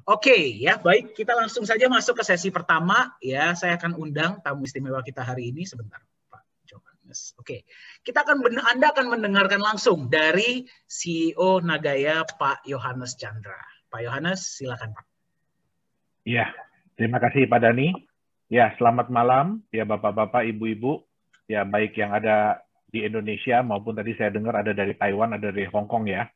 Oke, ya baik, kita langsung saja masuk ke sesi pertama. Ya, saya akan undang tamu istimewa kita hari ini sebentar, Pak Johannes. Oke, Anda akan mendengarkan langsung dari CEO Nagaya, Pak Yohanes Chandra. Pak Yohanes, silakan Pak. Ya, terima kasih Pak Dani. Ya, selamat malam ya Bapak-bapak, Ibu-ibu. Ya, baik yang ada di Indonesia maupun tadi saya dengar ada dari Taiwan, ada dari Hong Kong ya.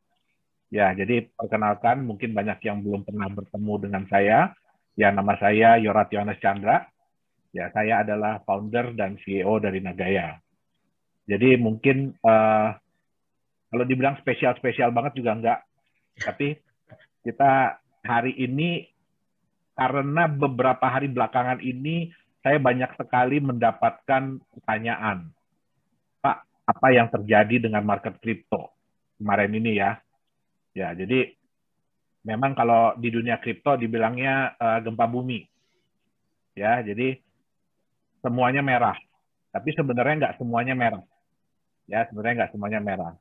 Ya, jadi perkenalkan, mungkin banyak yang belum pernah bertemu dengan saya. Ya, nama saya Yorat Yohanes Chandra. Ya, saya adalah founder dan CEO dari Nagaya. Jadi mungkin kalau dibilang spesial-spesial banget juga enggak. Tapi kita hari ini, karena beberapa hari belakangan ini, saya banyak sekali mendapatkan pertanyaan. Pak, apa yang terjadi dengan market kripto kemarin ini ya? Ya, jadi memang kalau di dunia kripto dibilangnya gempa bumi, ya. Jadi semuanya merah, tapi sebenarnya nggak semuanya merah, ya. Sebenarnya nggak semuanya merah.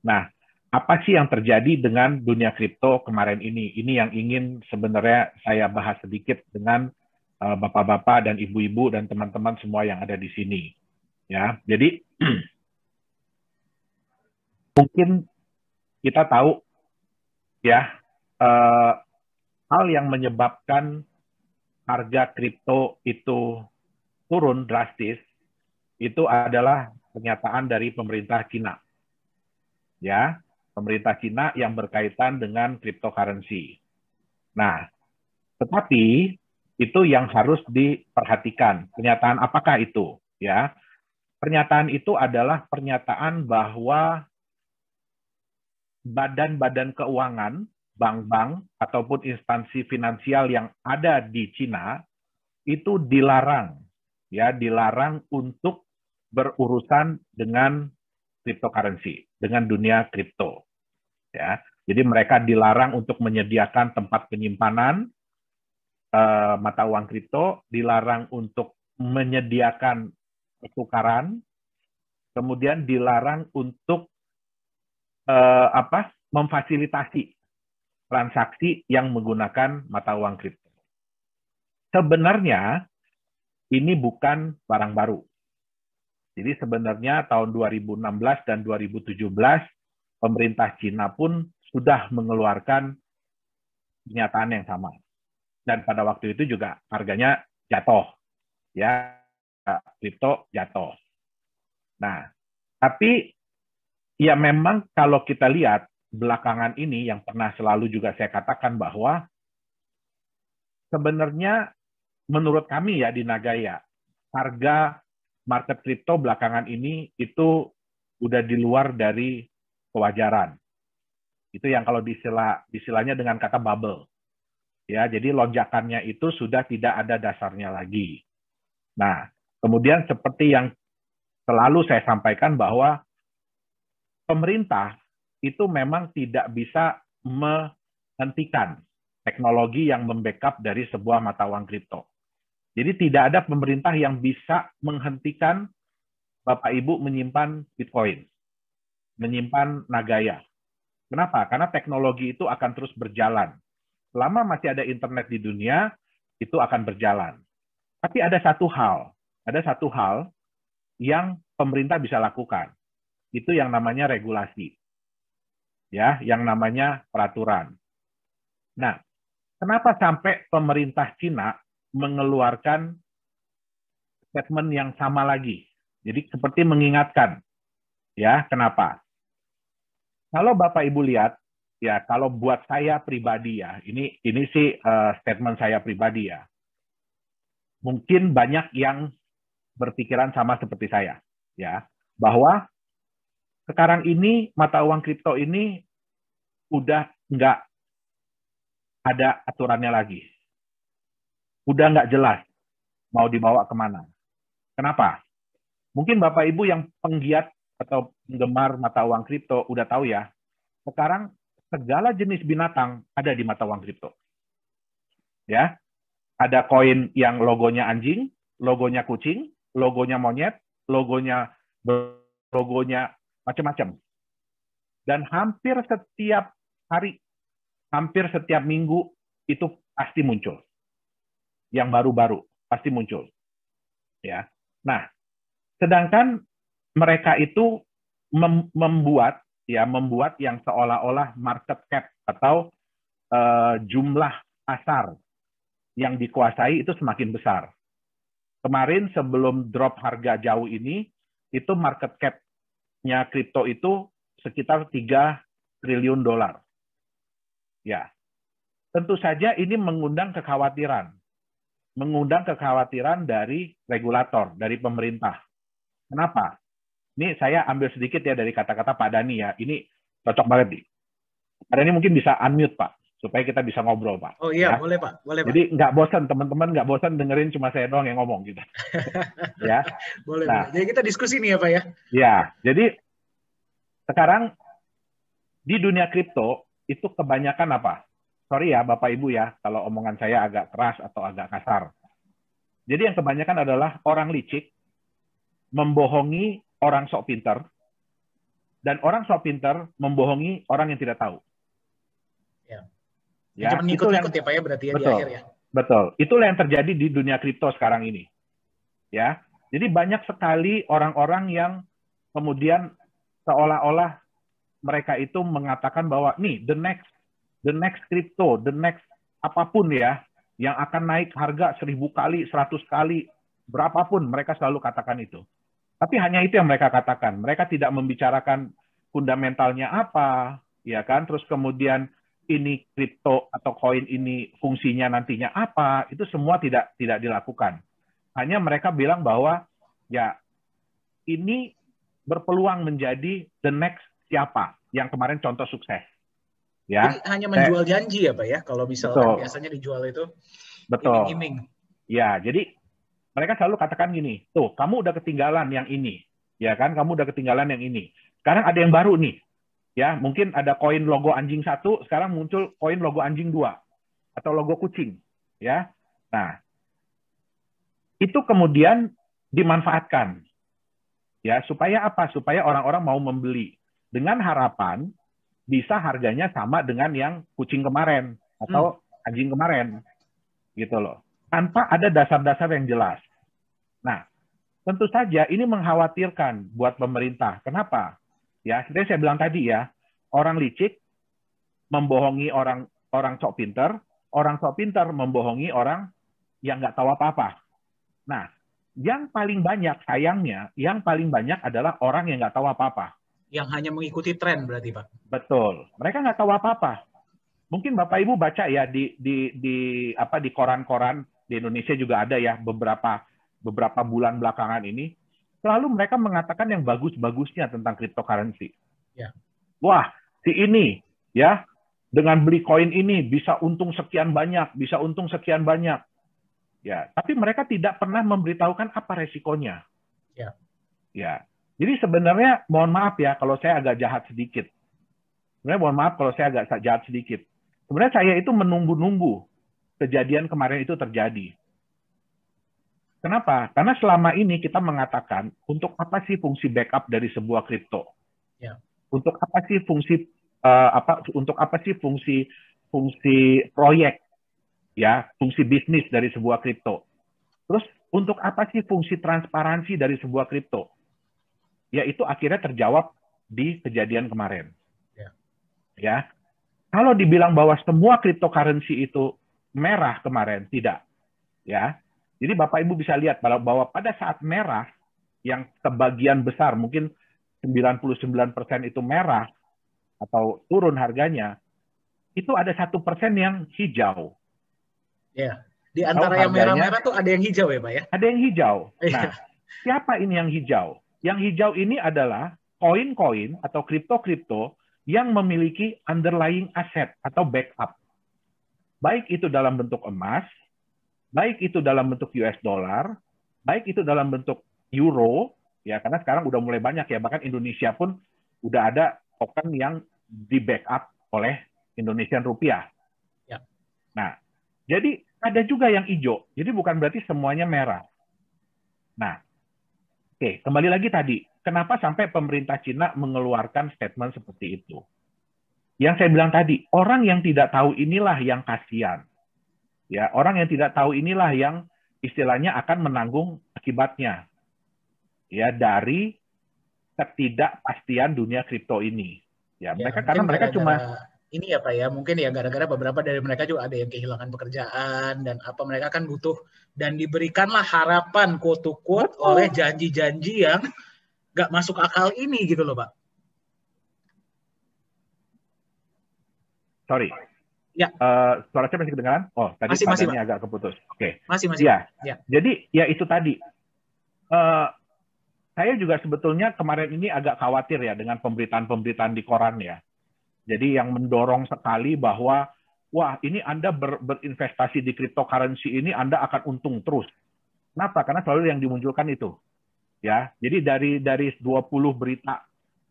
Nah, apa sih yang terjadi dengan dunia kripto kemarin ini? Ini yang ingin sebenarnya saya bahas sedikit dengan bapak-bapak dan ibu-ibu dan teman-teman semua yang ada di sini, ya. Jadi mungkin kita tahu, ya. Uh, Hal yang menyebabkan harga kripto itu turun drastis itu adalah pernyataan dari pemerintah Cina. Ya, pemerintah Cina yang berkaitan dengan cryptocurrency. Nah, tetapi itu yang harus diperhatikan. Pernyataan apakah itu? Ya, pernyataan itu adalah pernyataan bahwa badan-badan keuangan, bank-bank ataupun instansi finansial yang ada di Cina itu dilarang, ya, dilarang untuk berurusan dengan cryptocurrency, dengan dunia kripto, ya. Jadi mereka dilarang untuk menyediakan tempat penyimpanan mata uang kripto, dilarang untuk menyediakan pertukaran, kemudian dilarang untuk memfasilitasi transaksi yang menggunakan mata uang kripto. Sebenarnya ini bukan barang baru. Jadi sebenarnya tahun 2016 dan 2017 pemerintah Cina pun sudah mengeluarkan pernyataan yang sama. Dan pada waktu itu juga harganya jatuh, ya, kripto jatuh. Nah, tapi ya memang kalau kita lihat belakangan ini yang pernah selalu juga saya katakan bahwa sebenarnya menurut kami ya di Nagaya, harga market kripto belakangan ini itu udah di luar dari kewajaran. Itu yang kalau istilahnya dengan kata bubble. Ya, jadi lonjakannya itu sudah tidak ada dasarnya lagi. Nah, kemudian seperti yang selalu saya sampaikan bahwa pemerintah itu memang tidak bisa menghentikan teknologi yang membackup dari sebuah mata uang kripto. Jadi tidak ada pemerintah yang bisa menghentikan Bapak Ibu menyimpan Bitcoin, menyimpan Nagaya. Kenapa? Karena teknologi itu akan terus berjalan. Selama masih ada internet di dunia, itu akan berjalan. Tapi ada satu hal yang pemerintah bisa lakukan. Itu yang namanya regulasi. Ya, yang namanya peraturan. Nah, kenapa sampai pemerintah Cina mengeluarkan statement yang sama lagi? Jadi seperti mengingatkan. Ya, kenapa? Kalau Bapak Ibu lihat, ya, kalau buat saya pribadi ya, ini sih statement saya pribadi ya. Mungkin banyak yang berpikiran sama seperti saya, ya, bahwa sekarang ini mata uang kripto ini udah nggak ada aturannya lagi, udah nggak jelas mau dibawa kemana. Kenapa? Mungkin Bapak Ibu yang penggiat atau penggemar mata uang kripto udah tahu ya, sekarang segala jenis binatang ada di mata uang kripto. Ya, ada koin yang logonya anjing, logonya kucing, logonya monyet, logonya macam-macam. Dan hampir setiap hari, hampir setiap minggu itu pasti muncul. Yang baru-baru pasti muncul. Ya. Nah, sedangkan mereka itu membuat yang seolah-olah market cap atau jumlah pasar yang dikuasai itu semakin besar. Kemarin sebelum drop harga jauh ini, itu market cap-nya kripto itu sekitar 3 triliun dolar. Ya, tentu saja ini mengundang kekhawatiran dari regulator, dari pemerintah. Kenapa? Ini saya ambil sedikit ya dari kata-kata Pak Dhani ya. Ini cocok banget nih. Pak Dhani mungkin bisa unmute Pak, supaya kita bisa ngobrol Pak. Oh iya, ya. boleh Pak. Boleh, Jadi nggak bosan, teman-teman nggak bosan dengerin cuma saya doang yang ngomong gitu. Ya. Boleh, Nah, boleh. Jadi kita diskusi nih ya Pak ya. Ya, jadi sekarang di dunia kripto itu kebanyakan apa? Sorry ya Bapak Ibu ya, kalau omongan saya agak keras atau agak kasar. Jadi yang kebanyakan adalah orang licik membohongi orang sok pinter, dan orang sok pinter membohongi orang yang tidak tahu. Ya, cuma ngikut-ngikut ya Pak ya berarti ya betul, di akhir ya. Betul. Itulah yang terjadi di dunia kripto sekarang ini. Ya. Jadi banyak sekali orang-orang yang kemudian seolah-olah mereka itu mengatakan bahwa nih the next crypto, the next apapun ya yang akan naik harga 1000 kali, 100 kali, berapapun mereka selalu katakan itu. Tapi hanya itu yang mereka katakan. Mereka tidak membicarakan fundamentalnya apa, ya kan? Terus kemudian ini kripto atau koin ini fungsinya nantinya apa, itu semua tidak dilakukan. Hanya mereka bilang bahwa ya ini berpeluang menjadi the next siapa yang kemarin contoh sukses. Ya. Jadi hanya menjual janji ya Pak ya, kalau misalkan biasanya dijual itu iming-iming. Ya, jadi mereka selalu katakan gini, tuh kamu udah ketinggalan yang ini, ya kan? Kamu udah ketinggalan yang ini. Sekarang ada yang baru nih, ya mungkin ada koin logo anjing 1, sekarang muncul koin logo anjing 2 atau logo kucing, ya. Nah, itu kemudian dimanfaatkan, ya supaya apa? Supaya orang-orang mau membeli dengan harapan bisa harganya sama dengan yang kucing kemarin atau anjing kemarin, gitu loh. Tanpa ada dasar-dasar yang jelas. Nah, tentu saja ini mengkhawatirkan buat pemerintah. Kenapa? Ya, seperti saya bilang tadi ya, orang licik membohongi orang sok pinter, orang sok pinter membohongi orang yang nggak tahu apa-apa. Nah, yang paling banyak, sayangnya, yang paling banyak adalah orang yang nggak tahu apa-apa. Yang hanya mengikuti tren berarti Pak. Betul. Mereka nggak tahu apa-apa. Mungkin Bapak Ibu baca ya di koran-koran di Indonesia juga ada ya beberapa bulan belakangan ini selalu mereka mengatakan yang bagus-bagusnya tentang cryptocurrency. Ya. Wah, si ini ya dengan beli koin ini bisa untung sekian banyak, bisa untung sekian banyak. Ya, tapi mereka tidak pernah memberitahukan apa resikonya. Ya. Ya. Jadi sebenarnya mohon maaf ya kalau saya agak jahat sedikit. Sebenarnya mohon maaf kalau saya agak jahat sedikit. Sebenarnya saya itu menunggu-nunggu kejadian kemarin itu terjadi. Kenapa? Karena selama ini kita mengatakan untuk apa sih fungsi backup dari sebuah kripto? Ya. Untuk apa sih fungsi fungsi proyek, ya, fungsi bisnis dari sebuah kripto? Terus untuk apa sih fungsi transparansi dari sebuah kripto? Ya itu akhirnya terjawab di kejadian kemarin. Ya, kalau dibilang bahwa semua cryptocurrency itu merah kemarin, tidak. Ya, jadi Bapak Ibu bisa lihat bahwa pada saat merah, yang sebagian besar mungkin 99% itu merah atau turun harganya, itu ada 1% yang hijau. Ya, di antara yang merah-merah tuh ada yang hijau ya Pak ya? Ada yang hijau. Nah, siapa ini yang hijau? Yang hijau ini adalah koin-koin atau kripto-kripto yang memiliki underlying asset atau backup. Baik itu dalam bentuk emas, baik itu dalam bentuk US dollar, baik itu dalam bentuk euro, ya karena sekarang udah mulai banyak ya, bahkan Indonesia pun udah ada token yang di backup oleh Indonesian rupiah. Ya. Nah, jadi ada juga yang hijau, jadi bukan berarti semuanya merah. Nah, oke, kembali lagi tadi, kenapa sampai pemerintah Cina mengeluarkan statement seperti itu? Yang saya bilang tadi, orang yang tidak tahu inilah yang kasihan. Ya, orang yang tidak tahu inilah yang istilahnya akan menanggung akibatnya ya dari ketidakpastian dunia kripto ini. Ya, Ya, mereka mungkin karena mereka gara-gara cuma ini ya Pak ya, mungkin ya gara-gara beberapa dari mereka juga ada yang kehilangan pekerjaan dan apa mereka kan butuh dan diberikanlah harapan quote to quote oleh betul. janji-janji yang nggak masuk akal ini gitu loh Pak. Sorry. Ya, Suara saya masih kedengaran? Oh, tadi masih Pak. padannya agak keputus. Oke. Masih Pak. Ya. Ya. Jadi ya itu tadi. Uh, saya juga sebetulnya kemarin ini agak khawatir ya dengan pemberitaan-pemberitaan di koran ya. Jadi yang mendorong sekali bahwa wah ini Anda berinvestasi di cryptocurrency ini Anda akan untung terus. Kenapa? Karena selalu yang dimunculkan itu. Ya. Jadi dari 20 berita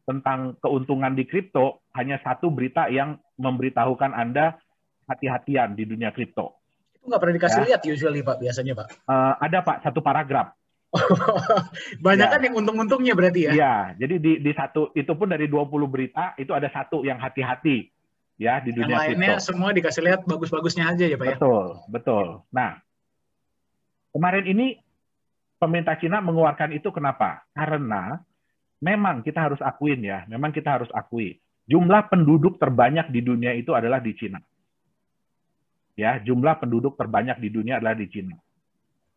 tentang keuntungan di kripto, hanya satu berita yang memberitahukan Anda hati-hatian di dunia kripto. Itu nggak pernah dikasih Ya. lihat usually Pak, biasanya Pak. Ada Pak, satu paragraf. Banyak Ya. kan yang untung-untungnya berarti ya? Iya, jadi di satu, itu pun dari 20 berita, itu ada satu yang hati-hati ya di dunia Yang lainnya kripto. semua dikasih lihat bagus-bagusnya aja ya Pak ya? Betul, betul. Nah, kemarin ini pemerintah Cina mengeluarkan itu kenapa? Karena memang kita harus akuin ya, memang kita harus akui, jumlah penduduk terbanyak di dunia itu adalah di Cina. Ya, jumlah penduduk terbanyak di dunia adalah di Cina.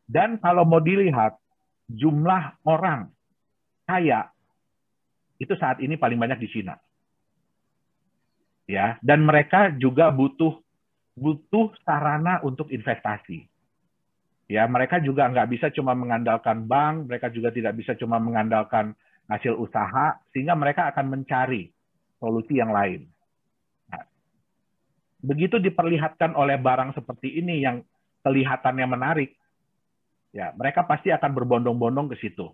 Dan kalau mau dilihat jumlah orang kaya itu saat ini paling banyak di Cina. Ya, dan mereka juga butuh sarana untuk investasi. Ya, mereka juga nggak bisa cuma mengandalkan bank, mereka juga tidak bisa cuma mengandalkan hasil usaha, sehingga mereka akan mencari solusi yang lain. Nah, begitu diperlihatkan oleh barang seperti ini yang kelihatannya menarik, ya mereka pasti akan berbondong-bondong ke situ.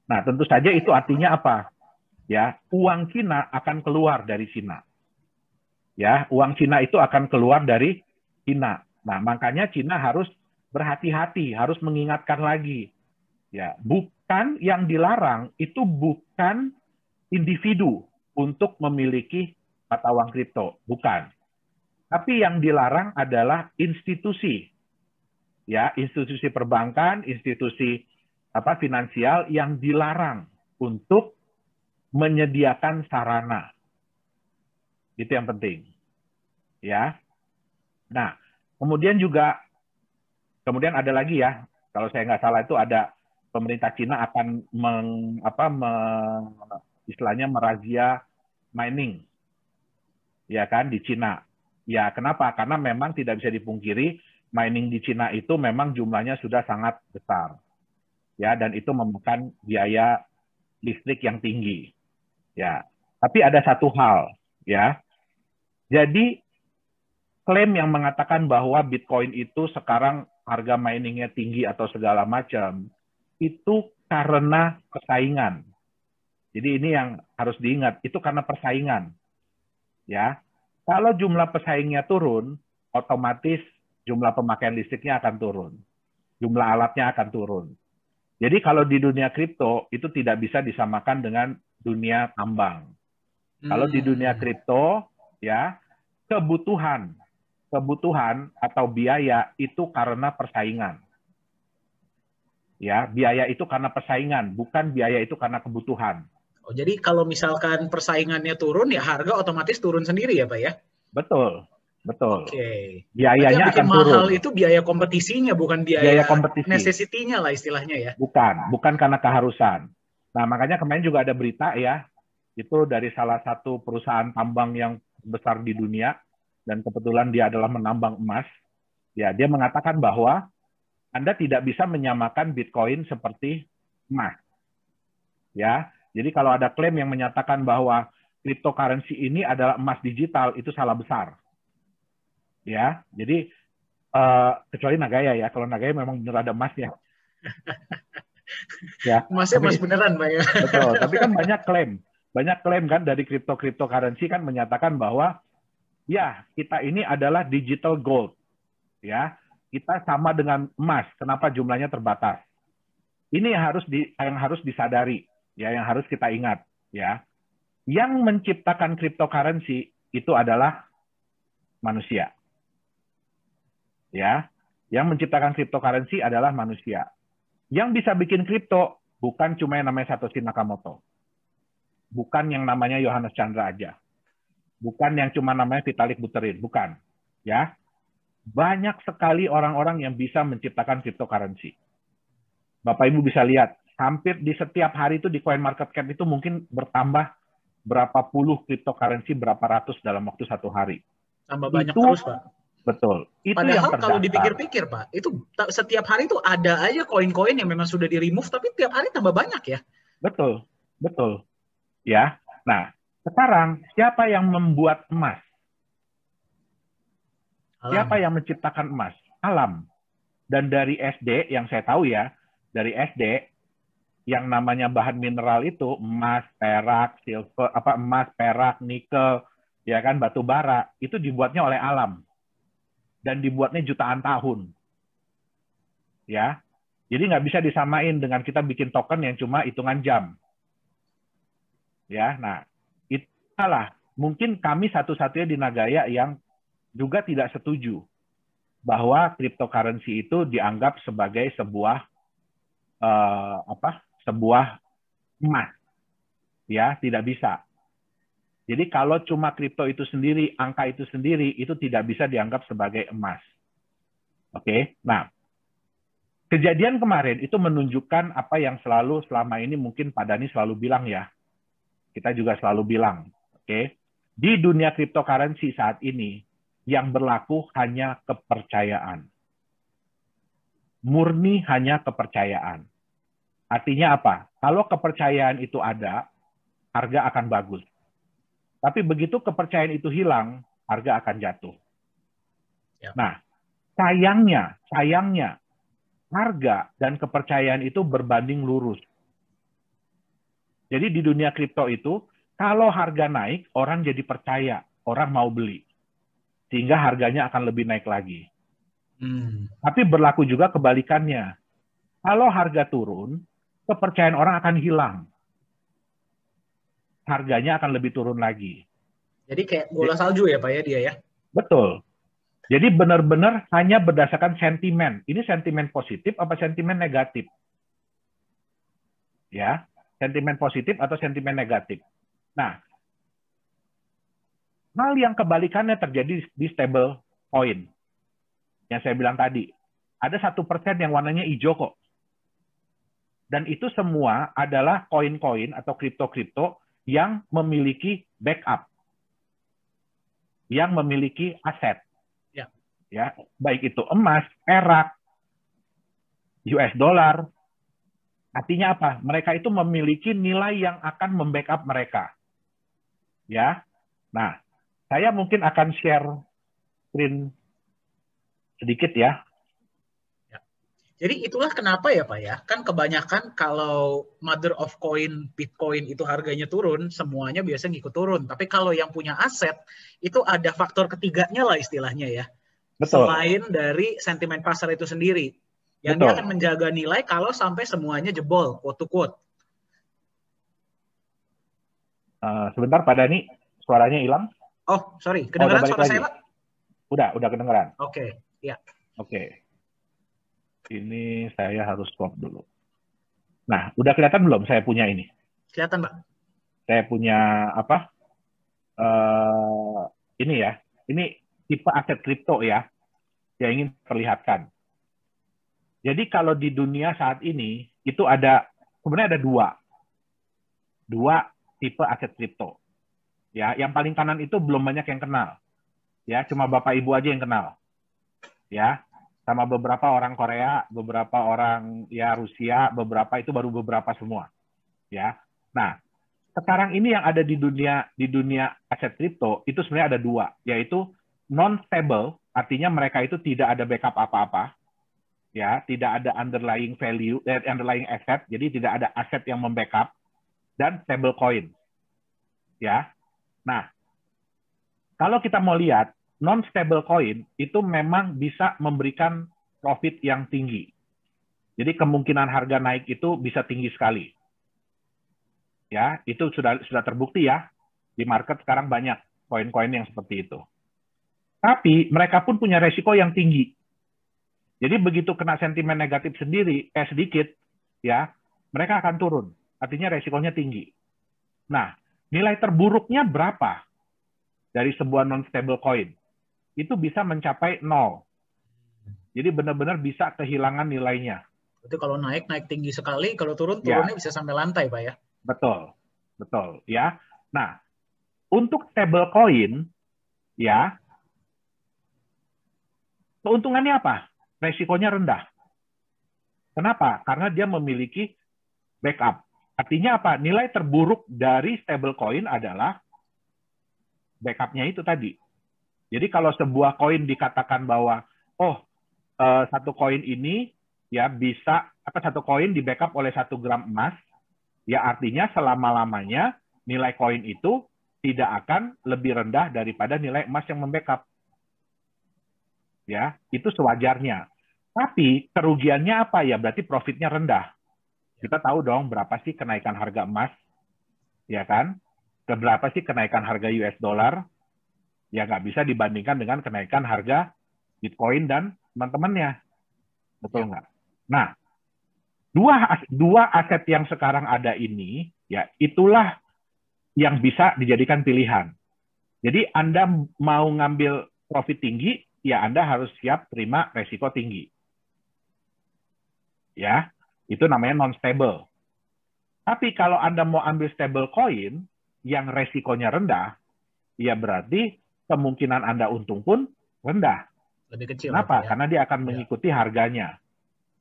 Nah, tentu saja itu artinya apa? Ya, uang Cina akan keluar dari Cina. Ya, uang Cina itu akan keluar dari Cina. Nah, makanya Cina harus berhati-hati, harus mengingatkan lagi. Ya, bukan yang dilarang itu bukan individu untuk memiliki mata uang kripto, bukan. Tapi yang dilarang adalah institusi. Ya, institusi perbankan, institusi finansial yang dilarang untuk menyediakan sarana. Itu yang penting. Ya. Nah, kemudian ada lagi ya, kalau saya nggak salah itu ada pemerintah Cina akan istilahnya merazia mining. Ya kan di Cina. Ya, kenapa? Karena memang tidak bisa dipungkiri mining di Cina itu memang jumlahnya sudah sangat besar. Ya, dan itu memakan biaya listrik yang tinggi. Ya. Tapi ada satu hal, ya. Jadi klaim yang mengatakan bahwa Bitcoin itu sekarang harga miningnya tinggi atau segala macam, itu karena persaingan. Jadi ini yang harus diingat, itu karena persaingan. Ya, kalau jumlah pesaingnya turun, otomatis jumlah pemakaian listriknya akan turun, jumlah alatnya akan turun. Jadi kalau di dunia kripto itu tidak bisa disamakan dengan dunia tambang. Kalau di dunia kripto, ya kebutuhan atau biaya itu karena persaingan. Ya, biaya itu karena persaingan, bukan biaya itu karena kebutuhan. Oh, jadi kalau misalkan persaingannya turun, ya harga otomatis turun sendiri ya Pak ya? Betul, betul. Oke. Biayanya bikin akan mahal turun. itu biaya kompetisinya, bukan biaya kompetisi. necessity-nya lah istilahnya ya? Bukan karena keharusan. Nah, makanya kemarin juga ada berita ya, itu dari salah satu perusahaan tambang yang besar di dunia, dan kebetulan dia adalah menambang emas. Ya, dia mengatakan bahwa Anda tidak bisa menyamakan Bitcoin seperti emas. Ya, jadi kalau ada klaim yang menyatakan bahwa cryptocurrency ini adalah emas digital, itu salah besar. Ya, jadi kecuali Nagaya ya, kalau Nagaya memang benar ada emasnya. Ya, emasnya emas beneran, Pak ya. Betul, tapi kan banyak klaim kan dari cryptocurrency kan menyatakan bahwa ya kita ini adalah digital gold. Ya, kita sama dengan emas. Kenapa jumlahnya terbatas? Ini yang harus disadari. Ya, yang harus kita ingat, ya. Yang menciptakan cryptocurrency itu adalah manusia. Ya, yang menciptakan cryptocurrency adalah manusia. Yang bisa bikin kripto bukan cuma yang namanya Satoshi Nakamoto. Bukan yang namanya Yohanes Chandra aja. Bukan yang cuma namanya Vitalik Buterin, bukan. Ya, banyak sekali orang-orang yang bisa menciptakan cryptocurrency. Bapak Ibu bisa lihat, hampir di setiap hari itu di CoinMarketCap itu mungkin bertambah berapa puluh cryptocurrency, berapa ratus dalam waktu satu hari. Tambah banyak Itu terus, Pak. betul. Itu yang Padahal kalau terdaftar. dipikir-pikir, Pak, itu setiap hari itu ada aja koin-koin yang memang sudah di-remove, tapi tiap hari tambah banyak ya. Betul, betul. Ya. Nah, sekarang siapa yang membuat emas? Siapa Alam. yang menciptakan emas? Alam. Dan dari SD yang saya tahu ya, dari SD yang namanya bahan mineral itu emas, perak, silver, emas, perak, nikel, ya kan, batu bara, itu dibuatnya oleh alam dan dibuatnya jutaan tahun. Ya. Jadi nggak bisa disamain dengan kita bikin token yang cuma hitungan jam. Ya, nah, itulah mungkin kami satu-satunya di Nagaya yang juga tidak setuju bahwa cryptocurrency itu dianggap sebagai sebuah sebuah emas. Ya, tidak bisa. Jadi kalau cuma kripto itu sendiri, angka itu sendiri, itu tidak bisa dianggap sebagai emas. Oke, nah, kejadian kemarin itu menunjukkan apa yang selalu selama ini mungkin Pak Dhani selalu bilang ya. Kita juga selalu bilang, oke, di dunia cryptocurrency saat ini yang berlaku hanya kepercayaan. Murni hanya kepercayaan. Artinya apa? Kalau kepercayaan itu ada, harga akan bagus. Tapi begitu kepercayaan itu hilang, harga akan jatuh. Ya. Nah, sayangnya, harga dan kepercayaan itu berbanding lurus. Jadi di dunia kripto itu, kalau harga naik, orang jadi percaya, orang mau beli. Sehingga harganya akan lebih naik lagi. Tapi berlaku juga kebalikannya. Kalau harga turun, kepercayaan orang akan hilang. Harganya akan lebih turun lagi. Jadi kayak bola salju ya Pak ya dia ya? Betul. Jadi benar-benar hanya berdasarkan sentimen. Ini sentimen positif apa sentimen negatif? Ya, sentimen positif atau sentimen negatif. Nah, hal yang kebalikannya terjadi di stable coin. Yang saya bilang tadi. Ada 1% yang warnanya hijau kok. Dan itu semua adalah koin-koin atau kripto-kripto yang memiliki backup. Yang memiliki aset. Ya, baik itu emas, perak, US dollar. Artinya apa? Mereka itu memiliki nilai yang akan membackup mereka. Ya. Nah, saya mungkin akan share screen sedikit ya. Jadi itulah kenapa ya Pak ya, kan kebanyakan kalau mother of coin, Bitcoin itu harganya turun, semuanya biasa ngikut turun. Tapi kalau yang punya aset, itu ada faktor ketiganya lah istilahnya ya. Betul. Selain dari sentimen pasar itu sendiri. Yang Betul. dia akan menjaga nilai kalau sampai semuanya jebol, quote to quote. Sebentar Pak Dhani, suaranya hilang. Oh, sorry. Kedengaran suara saya Pak? Udah kedengeran. Oke, ya. Oke. Ini saya harus stop dulu. Nah, udah kelihatan belum saya punya ini? Kelihatan, Pak. Saya punya apa? Ini ya. Ini tipe aset kripto ya, yang ingin perlihatkan. Jadi kalau di dunia saat ini, itu sebenarnya ada dua tipe aset kripto. Ya, yang paling kanan itu belum banyak yang kenal. Ya, cuma Bapak Ibu aja yang kenal. Ya, sama beberapa orang Korea, beberapa orang ya Rusia, beberapa itu baru beberapa semua. Ya. Nah, sekarang ini yang ada di dunia aset kripto itu sebenarnya ada dua, yaitu non-stable, artinya mereka itu tidak ada backup apa-apa. Ya, tidak ada underlying value, underlying asset, jadi tidak ada aset yang membackup, dan stable coin. Ya. Nah, kalau kita mau lihat non-stable coin itu memang bisa memberikan profit yang tinggi. Jadi kemungkinan harga naik itu bisa tinggi sekali. Ya, itu sudah terbukti ya. Di market sekarang banyak koin-koin yang seperti itu. Tapi mereka pun punya resiko yang tinggi. Jadi begitu kena sentimen negatif sedikit, ya, mereka akan turun. Artinya resikonya tinggi. Nah, nilai terburuknya berapa dari sebuah non-stable coin? Itu bisa mencapai 0. Jadi benar-benar bisa kehilangan nilainya. Berarti kalau naik tinggi sekali, kalau turunnya Ya, bisa sampai lantai, Pak ya? betul. Betul, ya. Nah, untuk stable coin, ya, keuntungannya apa? Resikonya rendah. Kenapa? Karena dia memiliki backup. Artinya apa? Nilai terburuk dari stablecoin adalah backupnya itu tadi. Jadi kalau sebuah koin dikatakan bahwa satu koin ini ya bisa satu koin di backup oleh 1 gram emas, ya artinya selama-lamanya nilai koin itu tidak akan lebih rendah daripada nilai emas yang membackup. Ya, itu sewajarnya. Tapi kerugiannya apa ya? Berarti profitnya rendah. Kita tahu dong berapa sih kenaikan harga emas, ya kan? Berapa sih kenaikan harga US dollar? Ya nggak bisa dibandingkan dengan kenaikan harga Bitcoin dan teman-temannya. Betul nggak? Nah, dua aset yang sekarang ada ini, ya itulah yang bisa dijadikan pilihan. Jadi Anda mau ngambil profit tinggi, ya Anda harus siap terima resiko tinggi. Ya, itu namanya non-stable. Tapi kalau Anda mau ambil stable coin yang resikonya rendah, ya berarti kemungkinan Anda untung pun rendah. Lebih kecil. Kenapa? Ya? Karena dia akan mengikuti harganya.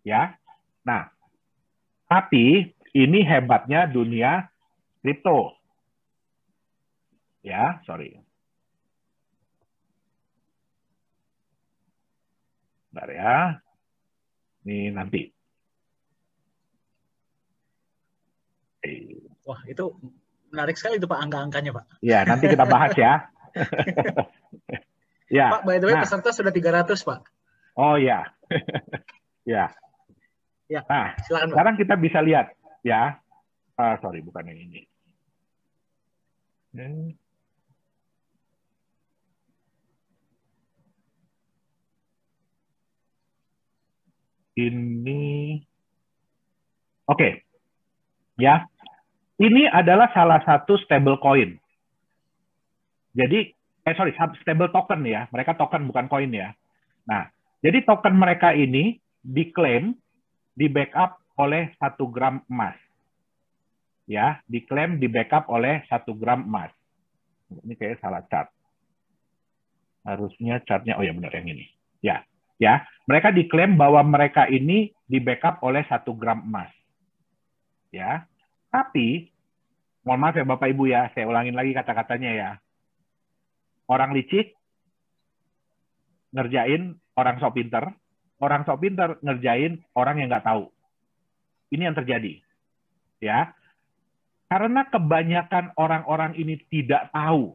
Ya. Nah, tapi ini hebatnya dunia kripto. Ya, sorry. Bentar ya. Ini nanti. Wah, itu menarik sekali itu Pak, angka-angkanya Pak. Ya, nanti kita bahas ya. Ya. Pak, by the way, peserta sudah 300 Pak. Oh ya. Ya. Ya, nah, silakan Pak. Sekarang kita bisa lihat ya. Sorry, bukan yang ini. Ini. Oke. Ya. Ini adalah salah satu stable coin. Jadi, stable token ya. Mereka token bukan koin ya. Nah, jadi token mereka ini diklaim di backup oleh 1 gram emas. Ya, diklaim di backup oleh 1 gram emas. Ini kayak salah chart. Harusnya chartnya, oh ya benar yang ini. Ya, ya. Mereka diklaim bahwa mereka ini di backup oleh 1 gram emas. Ya, tapi mohon maaf ya Bapak Ibu ya, saya ulangin lagi kata-katanya ya. Orang licik ngerjain orang sok pinter ngerjain orang yang nggak tahu. Ini yang terjadi. Ya. Karena kebanyakan orang-orang ini tidak tahu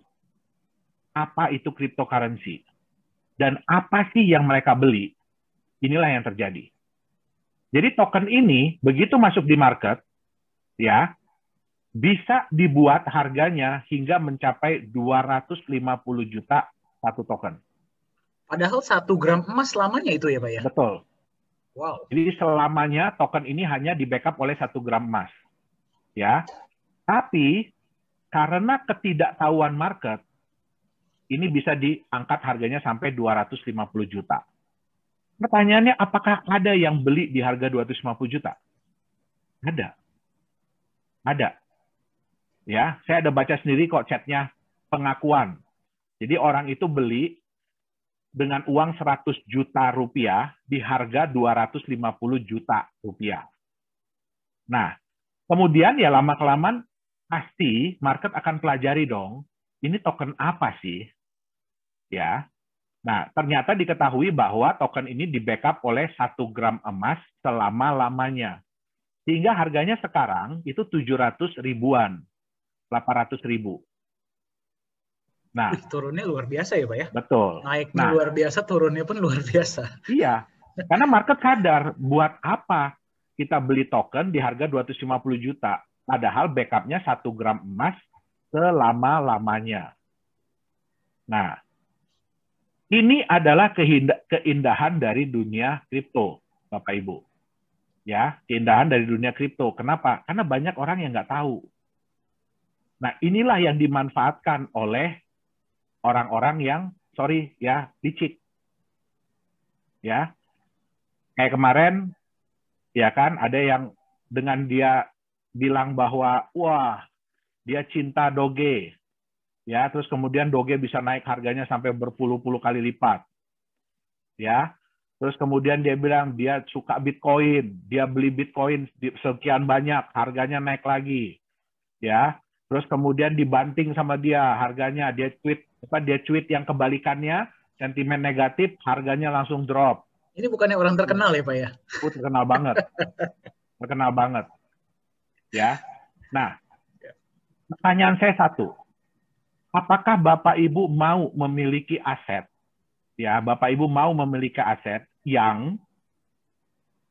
apa itu cryptocurrency dan apa sih yang mereka beli, inilah yang terjadi. Jadi token ini begitu masuk di market, ya, bisa dibuat harganya hingga mencapai 250 juta satu token. Padahal 1 gram emas selamanya itu ya Pak ya? Betul. Wow. Jadi selamanya token ini hanya di backup oleh 1 gram emas. Ya. Tapi karena ketidaktahuan market, ini bisa diangkat harganya sampai 250 juta. Pertanyaannya, apakah ada yang beli di harga 250 juta? Ada. Ada. Ya, saya ada baca sendiri kok chatnya pengakuan. Jadi orang itu beli dengan uang 100 juta rupiah di harga 250 juta rupiah. Nah, kemudian ya lama-kelamaan pasti market akan pelajari dong, ini token apa sih? Ya. Nah, ternyata diketahui bahwa token ini di backup oleh 1 gram emas selama-lamanya. Sehingga harganya sekarang itu 700 ribuan. 800 ribu. Nah, turunnya luar biasa ya Pak ya? Betul. Naiknya luar biasa, turunnya pun luar biasa. Iya, karena market sadar buat apa kita beli token di harga 250 juta, padahal backupnya 1 gram emas selama-lamanya. Nah, Ini adalah keindahan dari dunia kripto, Bapak Ibu. Ya, keindahan dari dunia kripto. Kenapa? Karena banyak orang yang nggak tahu. Nah, inilah yang dimanfaatkan oleh orang-orang yang, sorry ya, licik. Ya, kayak kemarin, ya kan, ada yang dengan dia bilang bahwa, wah, dia cinta Doge. Ya, terus kemudian Doge bisa naik harganya sampai berpuluh-puluh kali lipat. Ya, terus kemudian dia bilang dia suka Bitcoin, dia beli Bitcoin sekian banyak, harganya naik lagi. Ya, terus kemudian dibanting sama dia harganya, dia tweet yang kebalikannya, sentimen negatif, harganya langsung drop. Ini bukannya orang terkenal ya Pak ya? Terkenal banget, terkenal banget. Ya, nah pertanyaan saya satu, apakah Bapak Ibu mau memiliki aset? Ya, Bapak Ibu mau memiliki aset yang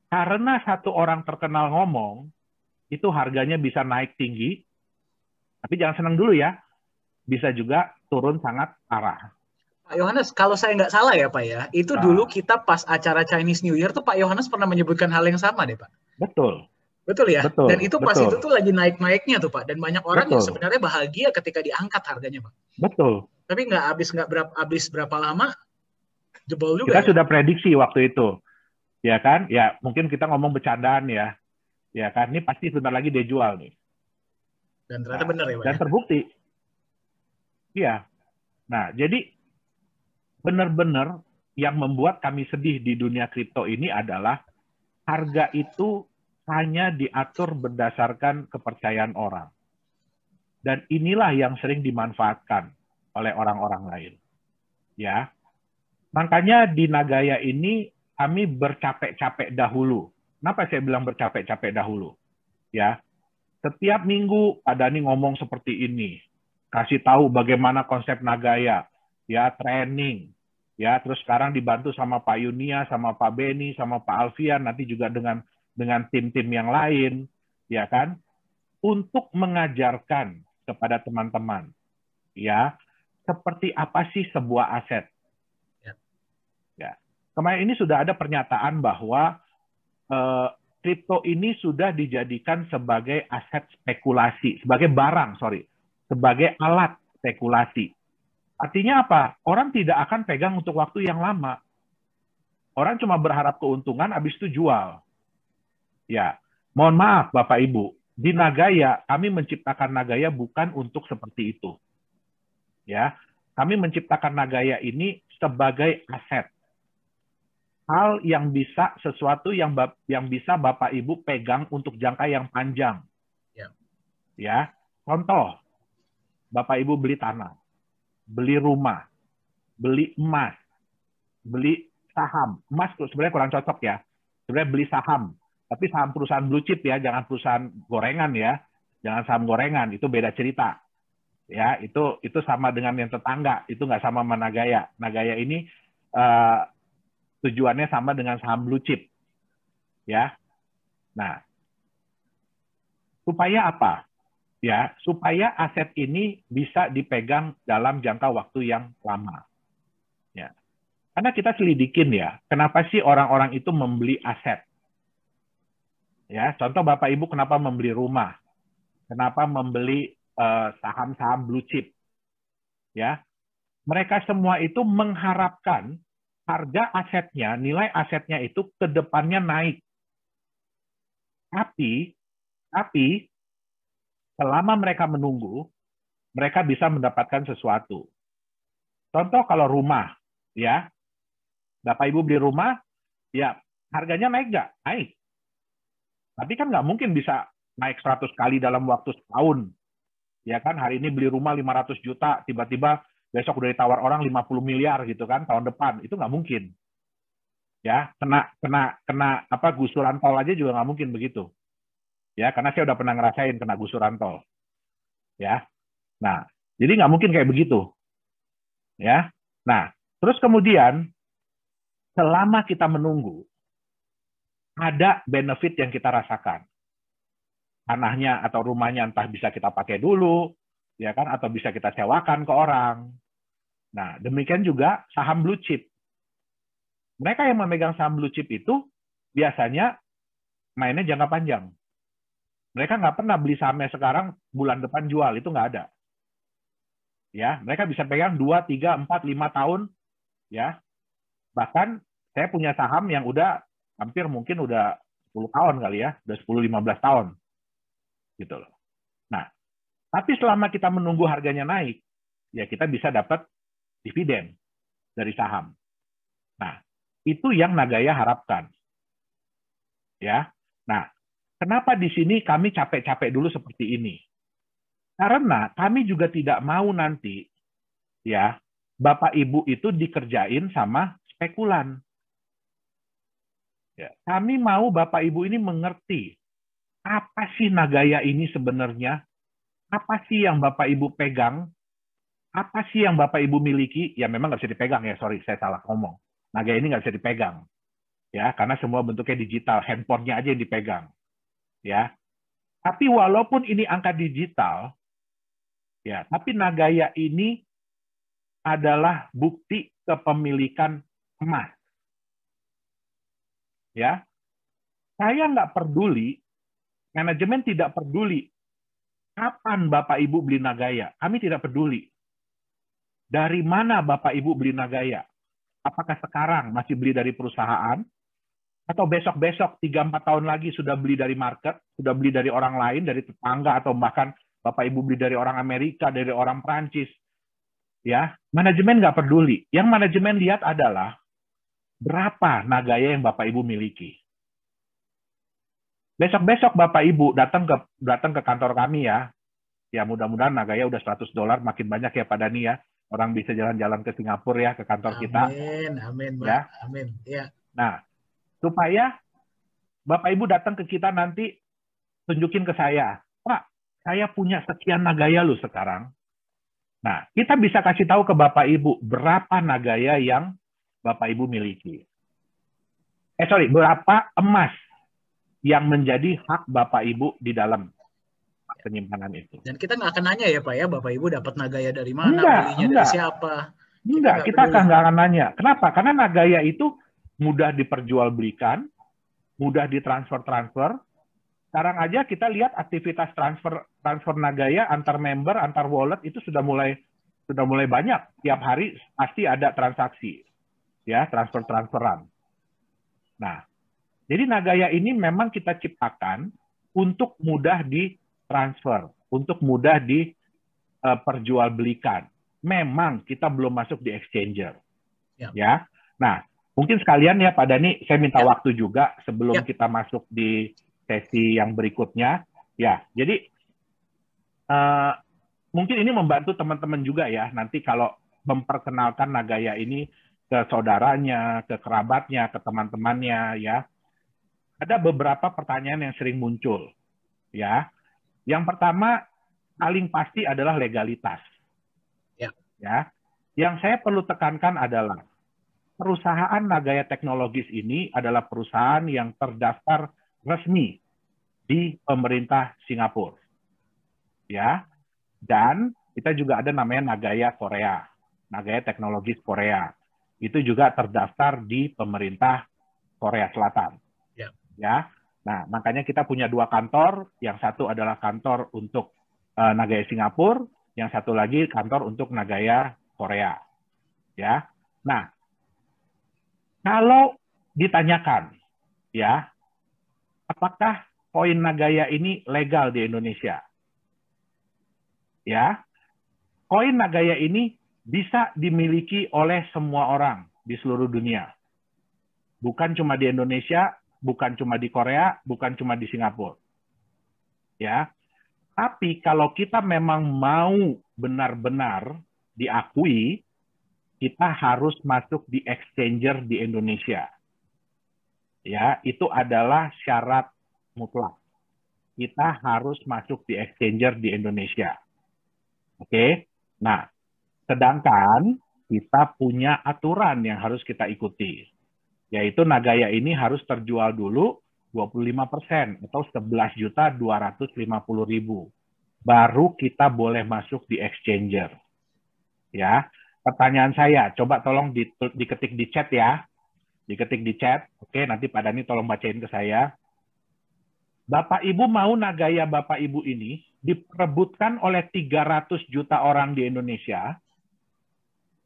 karena satu orang terkenal ngomong, itu harganya bisa naik tinggi, tapi jangan senang dulu ya, bisa juga turun sangat parah. Pak Yohanes, kalau saya nggak salah ya Pak ya, itu dulu kita pas acara Chinese New Year tuh Pak Yohanes pernah menyebutkan hal yang sama deh Pak. Betul. Betul ya? Betul, Dan itu pas betul. itu tuh lagi naik-naiknya tuh Pak. Dan banyak orang yang Betul. sebenarnya bahagia ketika diangkat harganya Pak. Betul. Tapi nggak habis berapa lama, jebol juga Kita ya. sudah prediksi waktu itu. Ya kan? Ya, mungkin kita ngomong bercandaan ya. Ya kan? Ini pasti sebentar lagi dia jual nih. Dan ternyata benar ya Pak Dan ya. terbukti. Iya. Nah, jadi benar-benar yang membuat kami sedih di dunia kripto ini adalah harga itu hanya diatur berdasarkan kepercayaan orang. Dan inilah yang sering dimanfaatkan oleh orang-orang lain. Ya. Makanya di Nagaya ini kami bercapek-capek dahulu. Kenapa saya bilang bercapek-capek dahulu? Ya. Setiap minggu Pak Dhani ngomong seperti ini. Kasih tahu bagaimana konsep Nagaya, ya, training. Ya, terus sekarang dibantu sama Pak Yunia, sama Pak Beni, sama Pak Alfian, nanti juga dengan tim-tim yang lain, ya kan? Untuk mengajarkan kepada teman-teman, ya, seperti apa sih sebuah aset. Ya. Kemarin ini sudah ada pernyataan bahwa kripto ini sudah dijadikan sebagai aset spekulasi, sebagai barang, sebagai alat spekulasi. Artinya apa? Orang tidak akan pegang untuk waktu yang lama. Orang cuma berharap keuntungan, habis itu jual. Ya, mohon maaf Bapak Ibu, di Nagaya kami menciptakan Nagaya bukan untuk seperti itu. Ya, kami menciptakan Nagaya ini sebagai aset. Hal yang bisa, sesuatu yang bisa Bapak Ibu pegang untuk jangka yang panjang. Ya, contoh, Bapak Ibu beli tanah, beli rumah, beli emas, beli saham. Emas sebenarnya kurang cocok ya. Sebenarnya beli saham, tapi saham perusahaan blue chip ya, jangan perusahaan gorengan ya. Jangan saham gorengan, itu beda cerita. Ya, itu sama dengan yang tetangga, itu nggak sama sama Nagaya. Nagaya ini tujuannya sama dengan saham blue chip. Ya. Nah, supaya apa? Ya, supaya aset ini bisa dipegang dalam jangka waktu yang lama. Ya. Karena kita selidikin ya, kenapa sih orang-orang itu membeli aset? Ya, contoh Bapak Ibu kenapa membeli rumah? Kenapa membeli saham-saham blue chip? Ya. Mereka semua itu mengharapkan harga asetnya, nilai asetnya itu ke depannya naik. Tapi selama mereka menunggu, mereka bisa mendapatkan sesuatu. Contoh kalau rumah, ya, Bapak Ibu beli rumah, ya harganya naik nggak? Naik. Tapi kan nggak mungkin bisa naik 100 kali dalam waktu setahun. Ya kan, hari ini beli rumah 500 juta, tiba-tiba besok udah ditawar orang 50 miliar gitu kan, tahun depan. Itu nggak mungkin. Ya, kena apa gusuran tol aja juga nggak mungkin begitu. Ya, karena saya udah pernah ngerasain kena gusuran tol. Ya. Nah, jadi nggak mungkin kayak begitu. Ya. Nah, terus kemudian selama kita menunggu, ada benefit yang kita rasakan. Tanahnya atau rumahnya entah bisa kita pakai dulu, ya kan, atau bisa kita sewakan ke orang. Nah, demikian juga saham blue chip. Mereka yang memegang saham blue chip itu biasanya mainnya jangka panjang. Mereka nggak pernah beli sahamnya sekarang, bulan depan jual, itu nggak ada. Ya, mereka bisa pegang 2, 3, 4, 5 tahun. Ya, bahkan saya punya saham yang udah hampir mungkin udah 10 tahun kali ya, udah 10-15 tahun. Gitu loh. Nah, tapi selama kita menunggu harganya naik, ya kita bisa dapat dividen dari saham. Nah, itu yang Nagaya harapkan. Ya. Nah, kenapa di sini kami capek-capek dulu seperti ini? Karena kami juga tidak mau nanti ya Bapak Ibu itu dikerjain sama spekulan. Ya, kami mau Bapak Ibu ini mengerti apa sih Nagaya ini sebenarnya, apa sih yang Bapak Ibu pegang, apa sih yang Bapak Ibu miliki. Ya memang nggak bisa dipegang ya, sorry saya salah ngomong. Nagaya ini nggak bisa dipegang. Ya, karena semua bentuknya digital, handphonenya aja yang dipegang. Ya, tapi walaupun ini angka digital, ya, tapi Nagaya ini adalah bukti kepemilikan emas. Ya, saya nggak peduli, manajemen tidak peduli kapan Bapak Ibu beli Nagaya. Kami tidak peduli. Dari mana Bapak Ibu beli Nagaya? Apakah sekarang masih beli dari perusahaan? Atau besok-besok 3-4 tahun lagi sudah beli dari market, sudah beli dari orang lain, dari tetangga, atau bahkan Bapak Ibu beli dari orang Amerika, dari orang Prancis. Ya, manajemen nggak peduli. Yang manajemen lihat adalah berapa Nagaya yang Bapak Ibu miliki. Besok-besok Bapak Ibu datang ke kantor kami ya. Ya mudah-mudahan Nagaya udah $100 makin banyak ya Pak Dani ya. Orang bisa jalan-jalan ke Singapura ya, ke kantor kita. Amin, amin, Pak. Ya. Amin. Ya. Nah, supaya Bapak Ibu datang ke kita nanti tunjukin ke saya, Pak, saya punya sekian Nagaya loh sekarang. Nah, kita bisa kasih tahu ke Bapak Ibu berapa Nagaya yang Bapak Ibu miliki. Berapa emas yang menjadi hak Bapak Ibu di dalam penyimpanan itu. Dan kita nggak akan nanya ya Pak ya, Bapak Ibu dapat Nagaya dari mana, belinya dari siapa. Kita nggak akan nanya. Kenapa? Karena Nagaya itu mudah diperjualbelikan, mudah ditransfer. Sekarang aja kita lihat aktivitas transfer Nagaya antar member, antar wallet itu sudah mulai banyak. Tiap hari pasti ada transaksi, ya transferan. Nah, jadi Nagaya ini memang kita ciptakan untuk mudah ditransfer, untuk mudah diperjualbelikan. Memang kita belum masuk di exchanger, ya. Nah, mungkin sekalian ya Pak Dani, saya minta waktu juga sebelum kita masuk di sesi yang berikutnya, ya. Jadi mungkin ini membantu teman-teman juga ya. Nanti kalau memperkenalkan Nagaya ini ke saudaranya, ke kerabatnya, ke teman-temannya, ya. Ada beberapa pertanyaan yang sering muncul, ya. Yang pertama paling pasti adalah legalitas. Ya, yang saya perlu tekankan adalah perusahaan Nagaya Technologies ini adalah perusahaan yang terdaftar resmi di pemerintah Singapura. Ya. Dan kita juga ada namanya Nagaya Korea, Nagaya Technologies Korea. Itu juga terdaftar di pemerintah Korea Selatan. Ya. Nah, makanya kita punya 2 kantor, yang satu adalah kantor untuk Nagaya Singapura, yang satu lagi kantor untuk Nagaya Korea. Ya. Nah, kalau ditanyakan, ya, apakah koin Nagaya ini legal di Indonesia? Ya, koin Nagaya ini bisa dimiliki oleh semua orang di seluruh dunia. Bukan cuma di Indonesia, bukan cuma di Korea, bukan cuma di Singapura. Ya. Tapi kalau kita memang mau benar-benar diakui, kita harus masuk di exchanger di Indonesia. Ya, itu adalah syarat mutlak. Kita harus masuk di exchanger di Indonesia. Oke. Nah, sedangkan kita punya aturan yang harus kita ikuti. Yaitu Nagaya ini harus terjual dulu 25% atau 11.250.000. Baru kita boleh masuk di exchanger. Ya. pertanyaan saya, coba tolong diketik di chat ya. Diketik di chat. Oke, nanti Pak Dhani tolong bacain ke saya. Bapak Ibu mau Nagaya Bapak Ibu ini diperebutkan oleh 300 juta orang di Indonesia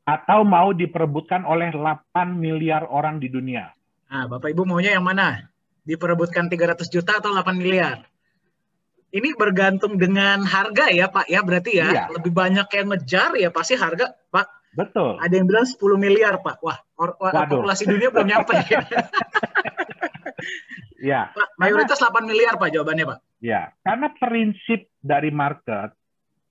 atau mau diperebutkan oleh 8 miliar orang di dunia? Nah, Bapak Ibu maunya yang mana? Diperebutkan 300 juta atau 8 miliar? Ini bergantung dengan harga ya Pak ya, berarti ya. Iya. Lebih banyak yang ngejar ya pasti harga Pak. Betul. Ada yang bilang 10 miliar Pak. Wah, populasi dunia belum nyampe. Ya. Pak, mayoritas 8 miliar Pak jawabannya Pak. Ya, karena prinsip dari market,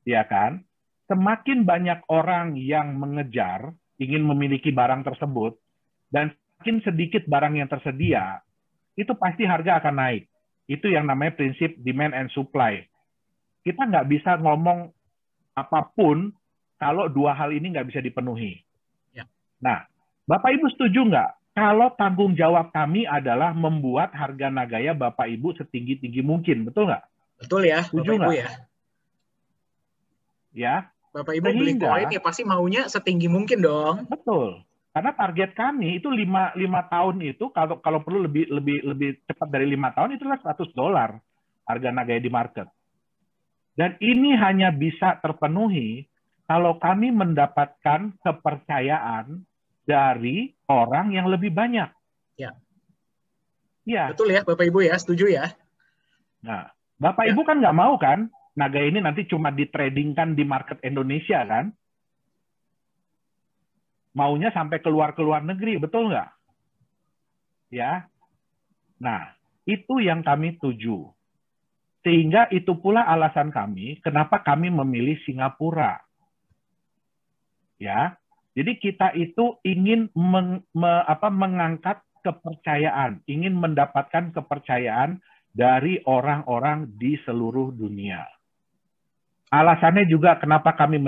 ya kan, semakin banyak orang yang mengejar, ingin memiliki barang tersebut, dan semakin sedikit barang yang tersedia, itu pasti harga akan naik. Itu yang namanya prinsip demand and supply. Kita nggak bisa ngomong apapun kalau dua hal ini nggak bisa dipenuhi. Ya. Nah, Bapak Ibu setuju nggak? Kalau tanggung jawab kami adalah membuat harga Nagaya Bapak Ibu setinggi-tinggi mungkin, betul nggak? Betul ya, setuju Bapak Ibu nggak? ya. Ya. Bapak Ibu beli koin ya pasti maunya setinggi mungkin dong. Betul. Karena target kami itu 5 tahun itu kalau perlu lebih cepat dari 5 tahun itulah $100 harga Nagaya di market. Dan ini hanya bisa terpenuhi kalau kami mendapatkan kepercayaan dari orang yang lebih banyak. Ya. Ya. Betul ya Bapak Ibu ya, setuju ya. Nah, Bapak Ibu kan nggak mau kan Nagaya ini nanti cuma ditradingkan di market Indonesia kan? Maunya sampai keluar negeri, betul nggak? Ya. Nah, itu yang kami tuju. Sehingga itu pula alasan kami, kenapa kami memilih Singapura. Ya. Jadi kita itu ingin mengangkat kepercayaan, ingin mendapatkan kepercayaan dari orang-orang di seluruh dunia. Alasannya juga kenapa kami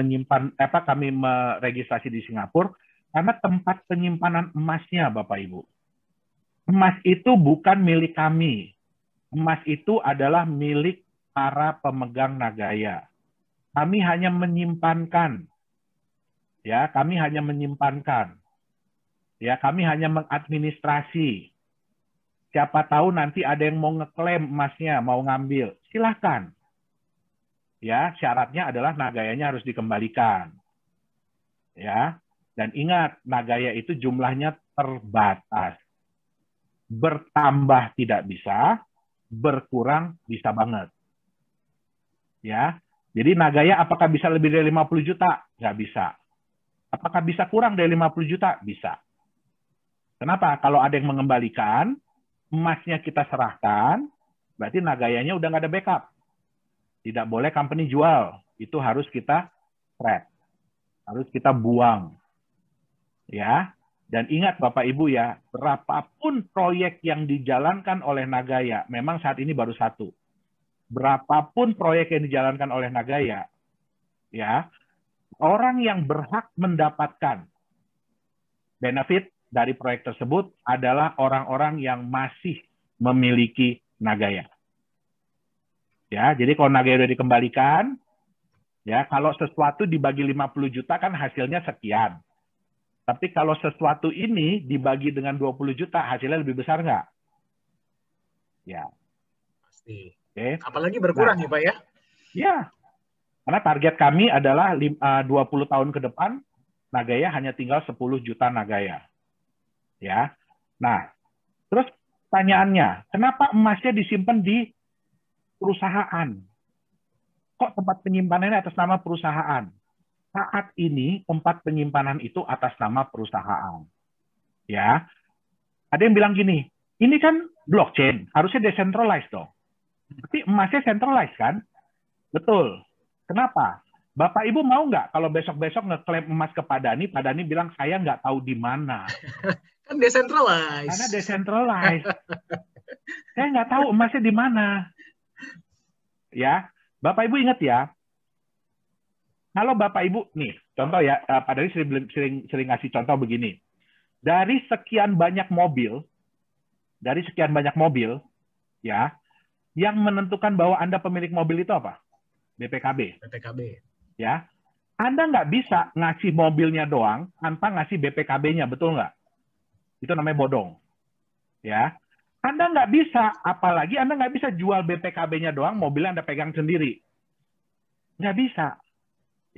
kami meregistrasi di Singapura, karena tempat penyimpanan emasnya, Bapak Ibu. Emas itu bukan milik kami. Emas itu adalah milik para pemegang Nagaya. Kami hanya menyimpankan. Ya, kami hanya menyimpankan. Ya, kami hanya mengadministrasi. Siapa tahu nanti ada yang mau ngeklaim emasnya, mau ngambil. Silahkan. Ya, syaratnya adalah Nagayanya harus dikembalikan. Ya. Dan ingat, Nagaya itu jumlahnya terbatas. Bertambah tidak bisa, berkurang bisa banget. Ya. Jadi Nagaya apakah bisa lebih dari 50 juta? Nggak bisa. Apakah bisa kurang dari 50 juta? Bisa. Kenapa? Kalau ada yang mengembalikan, emasnya kita serahkan, berarti Nagayanya udah nggak ada backup. Tidak boleh company jual. Itu harus kita trade. Harus kita buang. Ya, dan ingat Bapak Ibu ya, berapapun proyek yang dijalankan oleh Nagaya, memang saat ini baru satu. Berapapun proyek yang dijalankan oleh Nagaya, ya, orang yang berhak mendapatkan benefit dari proyek tersebut adalah orang-orang yang masih memiliki Nagaya. Ya, jadi kalau Nagaya sudah dikembalikan, ya, kalau sesuatu dibagi 50 juta kan hasilnya sekian. Tapi kalau sesuatu ini dibagi dengan 20 juta, hasilnya lebih besar nggak? Ya. Pasti. Oke. Apalagi berkurang ya Pak ya? Ya. Karena target kami adalah 20 tahun ke depan, Nagaya hanya tinggal 10 juta Nagaya. Ya. Nah, terus pertanyaannya, kenapa emasnya disimpan di perusahaan? Kok tempat penyimpanannya atas nama perusahaan? Saat ini tempat penyimpanan itu atas nama perusahaan. Ya. Ada yang bilang gini, ini kan blockchain, harusnya decentralized dong. Tapi emasnya centralized kan? Betul. Kenapa? Bapak Ibu mau nggak kalau besok-besok ngeklaim emas ke Pak Dhani bilang saya nggak tahu di mana. Kan decentralized. Karena decentralized. Saya nggak tahu emasnya di mana. Ya, Bapak Ibu ingat ya, kalau Bapak Ibu, nih, contoh ya, Pak Dhani sering ngasih contoh begini. Dari sekian banyak mobil, ya, yang menentukan bahwa Anda pemilik mobil itu apa? BPKB. BPKB. Ya. Anda nggak bisa ngasih mobilnya doang tanpa ngasih BPKB-nya, betul nggak? Itu namanya bodong. Ya, Anda nggak bisa, apalagi Anda nggak bisa jual BPKB-nya doang, mobilnya Anda pegang sendiri. Nggak bisa.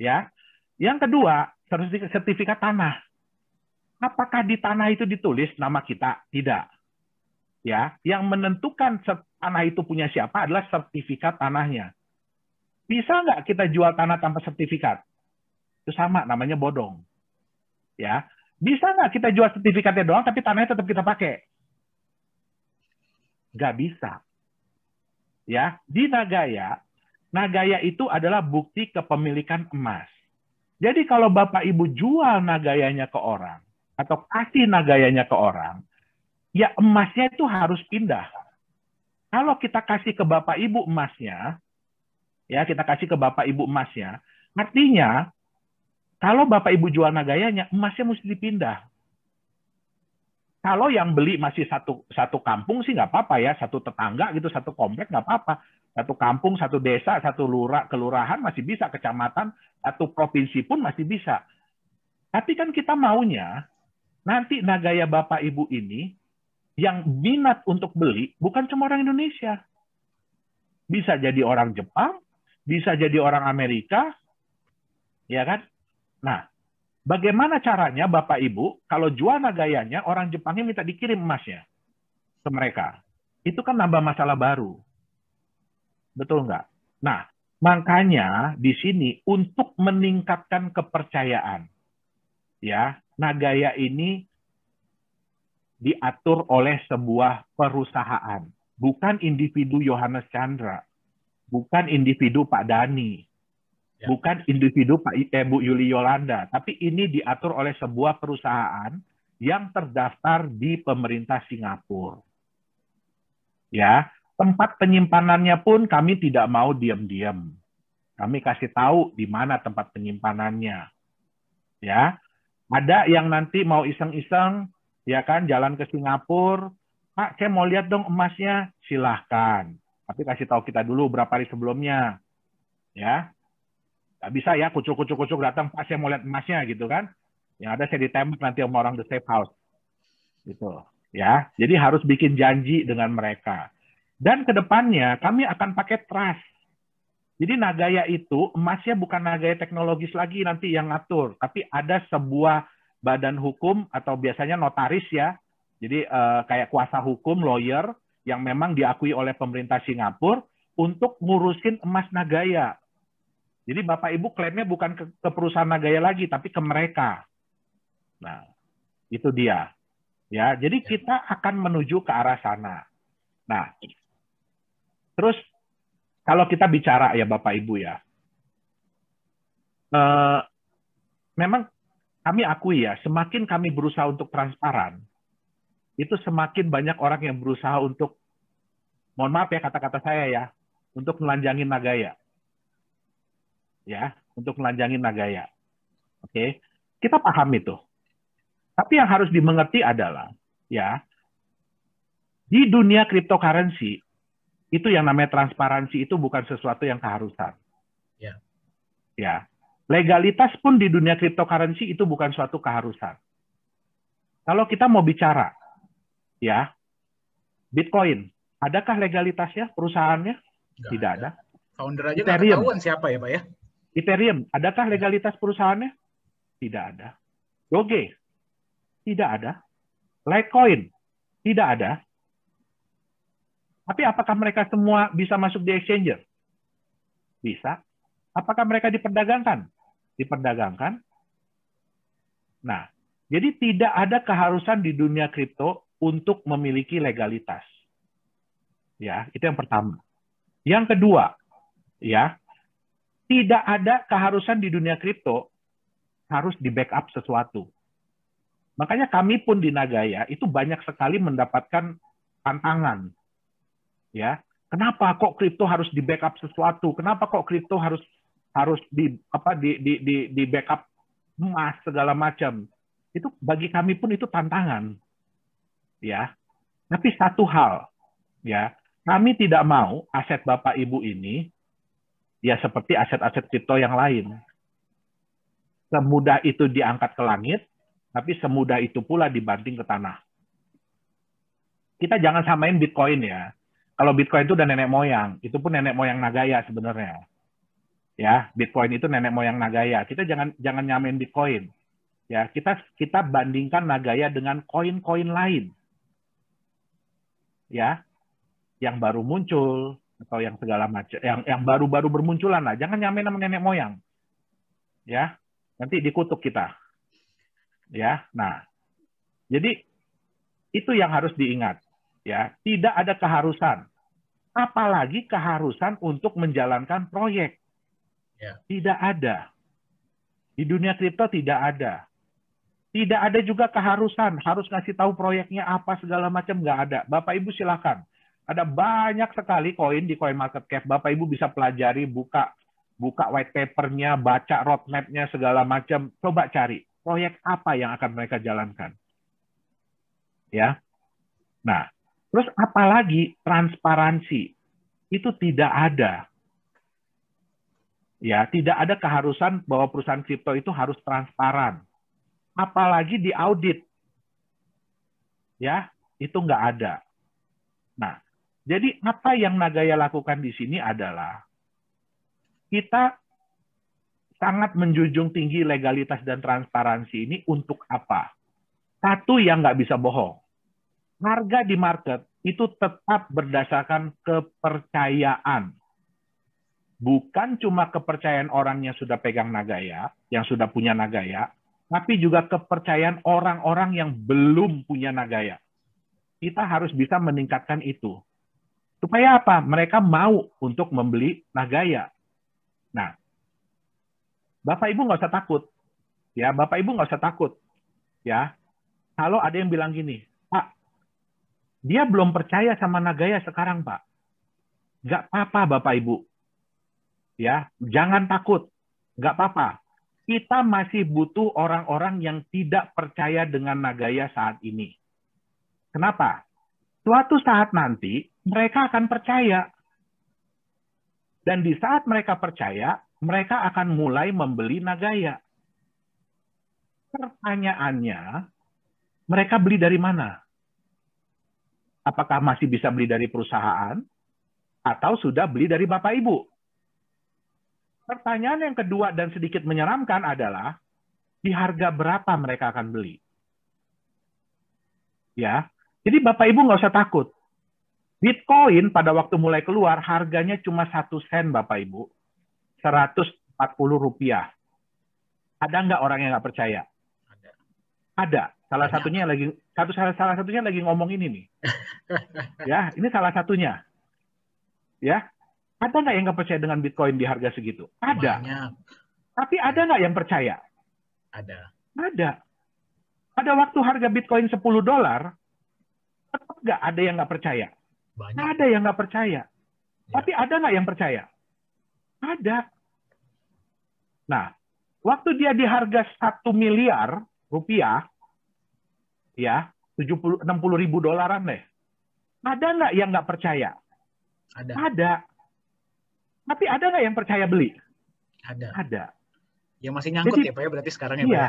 Ya. Yang kedua, sertifikat tanah. Apakah di tanah itu ditulis nama kita? Tidak. Ya, yang menentukan tanah itu punya siapa adalah sertifikat tanahnya. Bisa nggak kita jual tanah tanpa sertifikat? Itu sama, namanya bodong. Ya, bisa nggak kita jual sertifikatnya doang, tapi tanahnya tetap kita pakai? Nggak bisa. Ya, di Nagaya itu adalah bukti kepemilikan emas. Jadi kalau Bapak Ibu jual Nagayanya ke orang, atau kasih Nagayanya ke orang, ya emasnya itu harus pindah. Kalau kita kasih ke Bapak Ibu emasnya, ya kita kasih ke Bapak Ibu emasnya, artinya kalau Bapak Ibu jual Nagayanya, emasnya mesti dipindah. Kalau yang beli masih satu kampung sih nggak apa-apa ya, satu tetangga gitu, satu komplek nggak apa-apa. Satu kampung, satu desa, satu kelurahan masih bisa, kecamatan, satu provinsi pun masih bisa. Tapi kan kita maunya nanti Nagaya Bapak Ibu ini yang minat untuk beli bukan cuma orang Indonesia. Bisa jadi orang Jepang, bisa jadi orang Amerika, ya kan? Nah, bagaimana caranya Bapak Ibu kalau jual Nagayanya, orang Jepangnya minta dikirim emasnya ke mereka? Itu kan nambah masalah baru. Betul nggak? Nah, makanya di sini untuk meningkatkan kepercayaan, ya, Nagaya ini diatur oleh sebuah perusahaan, bukan individu Yohanes Chandra, bukan individu Pak Dani, bukan individu Bu Yuli Yolanda, tapi ini diatur oleh sebuah perusahaan yang terdaftar di pemerintah Singapura. Ya, tempat penyimpanannya pun kami tidak mau diam-diam. Kami kasih tahu di mana tempat penyimpanannya. Ya, ada yang nanti mau iseng-iseng, ya kan, jalan ke Singapura, Pak, saya mau lihat dong emasnya, silahkan. Tapi kasih tahu kita dulu berapa hari sebelumnya. Ya, nggak bisa ya, kucuk-kucuk datang, Pak, saya mau lihat emasnya, gitu kan. Yang ada saya ditembak nanti sama orang the safe house. Gitu. Ya, jadi harus bikin janji dengan mereka. Dan kedepannya kami akan pakai trust. Jadi Nagaya itu emasnya bukan Nagaya teknologis lagi nanti yang ngatur, tapi ada sebuah badan hukum atau biasanya notaris ya. Jadi kayak kuasa hukum, lawyer yang memang diakui oleh pemerintah Singapura untuk ngurusin emas Nagaya. Jadi Bapak Ibu klaimnya bukan ke perusahaan Nagaya lagi, tapi ke mereka. Nah, itu dia. Ya, jadi kita akan menuju ke arah sana. Nah, terus kalau kita bicara ya Bapak Ibu ya, memang kami akui ya, semakin kami berusaha untuk transparan, itu semakin banyak orang yang berusaha untuk, mohon maaf ya kata-kata saya ya, untuk melanjangin Nagaya. Ya, untuk melanjangin Nagaya. Oke, kita paham itu. Tapi yang harus dimengerti adalah, ya, di dunia cryptocurrency, itu yang namanya transparansi itu bukan sesuatu yang keharusan. Ya. Ya. Legalitas pun di dunia cryptocurrency itu bukan suatu keharusan. Kalau kita mau bicara, ya, Bitcoin, adakah legalitasnya perusahaannya? Tidak ada. Founder aja nggak ketahuan siapa ya Pak ya? Ethereum, adakah legalitas perusahaannya? Tidak ada. Doge, tidak ada. Litecoin, tidak ada. Tapi apakah mereka semua bisa masuk di exchanger? Bisa. Apakah mereka diperdagangkan? Diperdagangkan. Nah, jadi tidak ada keharusan di dunia kripto untuk memiliki legalitas. Ya, itu yang pertama. Yang kedua, ya, tidak ada keharusan di dunia kripto harus di backup sesuatu. Makanya kami pun di Nagaya itu banyak sekali mendapatkan tantangan. Ya, kenapa kok kripto harus di backup sesuatu? Kenapa kok kripto harus di backup emas segala macam? Itu bagi kami pun itu tantangan. Ya. Tapi satu hal, ya, kami tidak mau aset Bapak Ibu ini ya seperti aset-aset kripto yang lain. semudah itu diangkat ke langit, tapi semudah itu pula dibanting ke tanah. Kita jangan samain Bitcoin ya. Kalau Bitcoin itu udah nenek moyang, itu pun nenek moyang Nagaya sebenarnya. Ya, Bitcoin itu nenek moyang Nagaya. Kita jangan nyamain Bitcoin. Ya, kita bandingkan Nagaya dengan koin-koin lain. Ya, yang baru muncul atau yang segala macam, yang baru-baru bermunculan lah. Jangan nyamain sama nenek moyang. Ya, nanti dikutuk kita. Ya, nah, jadi itu yang harus diingat. Ya, tidak ada keharusan, apalagi keharusan untuk menjalankan proyek. Ya. Tidak ada. Di dunia kripto tidak ada. Tidak ada juga keharusan harus ngasih tahu proyeknya apa segala macam, nggak ada. Bapak Ibu silakan. Ada banyak sekali koin di CoinMarketCap. Bapak Ibu bisa pelajari, buka white paper-nya, baca roadmap-nya segala macam. Coba cari proyek apa yang akan mereka jalankan. Ya. Nah, terus apalagi transparansi itu tidak ada. Ya, tidak ada keharusan bahwa perusahaan kripto itu harus transparan. Apalagi di audit. Ya, itu nggak ada. Nah, jadi apa yang Nagaya lakukan di sini adalah kita sangat menjunjung tinggi legalitas dan transparansi ini untuk apa? Satu, yang nggak bisa bohong. Harga di market itu tetap berdasarkan kepercayaan. Bukan cuma kepercayaan orang yang sudah pegang Nagaya, yang sudah punya Nagaya, tapi juga kepercayaan orang-orang yang belum punya Nagaya. Kita harus bisa meningkatkan itu. Supaya apa? Mereka mau untuk membeli Nagaya. Nah, Bapak Ibu nggak usah takut. Ya, Bapak Ibu nggak usah takut. Ya, kalau ada yang bilang gini, Pak, dia belum percaya sama Nagaya sekarang, Pak. Nggak apa-apa, Bapak Ibu. Ya, jangan takut. Nggak apa-apa. Kita masih butuh orang-orang yang tidak percaya dengan Nagaya saat ini. Kenapa? Suatu saat nanti, mereka akan percaya. Dan di saat mereka percaya, mereka akan mulai membeli Nagaya. Pertanyaannya, mereka beli dari mana? Apakah masih bisa beli dari perusahaan? Atau sudah beli dari Bapak Ibu? Pertanyaan yang kedua dan sedikit menyeramkan adalah, di harga berapa mereka akan beli? Ya, jadi Bapak Ibu nggak usah takut. Bitcoin pada waktu mulai keluar, harganya cuma 1 sen, Bapak Ibu. 140 rupiah. Ada nggak orang yang nggak percaya? Ada. Salah satunya lagi ngomong ini nih. Ya, ini salah satunya. Ya, ada nggak yang nggak percaya dengan Bitcoin di harga segitu? Ada. Banyak. Tapi ada nggak yang percaya? Ada. Ada. Pada waktu harga Bitcoin $10, tetap nggak ada yang nggak percaya? Banyak. Ada yang nggak percaya. Ya. Tapi ada nggak yang percaya? Ada. Nah, waktu dia di harga 1 miliar rupiah, ya, 60 ribu dolaran deh. Ada nggak yang nggak percaya? Ada. Ada. Tapi ada nggak yang percaya beli? Ada. Ada. Yang masih nyangkut ya Pak ya, berarti sekarang ya Pak? Iya.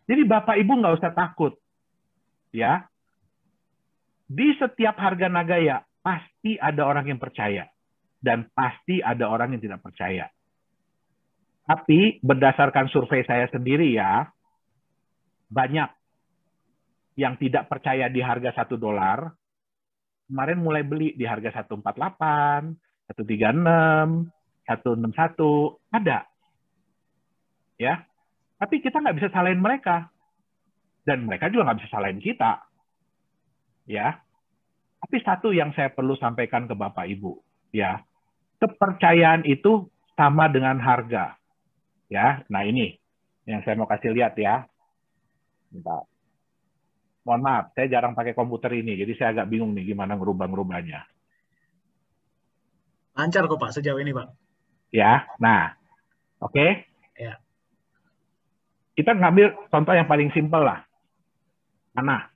Jadi Bapak Ibu nggak usah takut. Ya. Di setiap harga Nagaya, pasti ada orang yang percaya. Dan pasti ada orang yang tidak percaya. Tapi berdasarkan survei saya sendiri ya, banyak yang tidak percaya di harga $1, kemarin mulai beli di harga 148, 136, 161, ada. Ya, tapi kita nggak bisa salahin mereka. Dan mereka juga nggak bisa salahin kita. Ya, tapi satu yang saya perlu sampaikan ke Bapak Ibu, ya, kepercayaan itu sama dengan harga. Ya, nah ini yang saya mau kasih lihat ya. Bentar. Mohon maaf, saya jarang pakai komputer ini, jadi saya agak bingung nih gimana ngerubah-ngerubahnya. Lancar kok Pak sejauh ini Pak. Ya, nah, oke. Ya. Kita ngambil contoh yang paling simpel lah, tanah.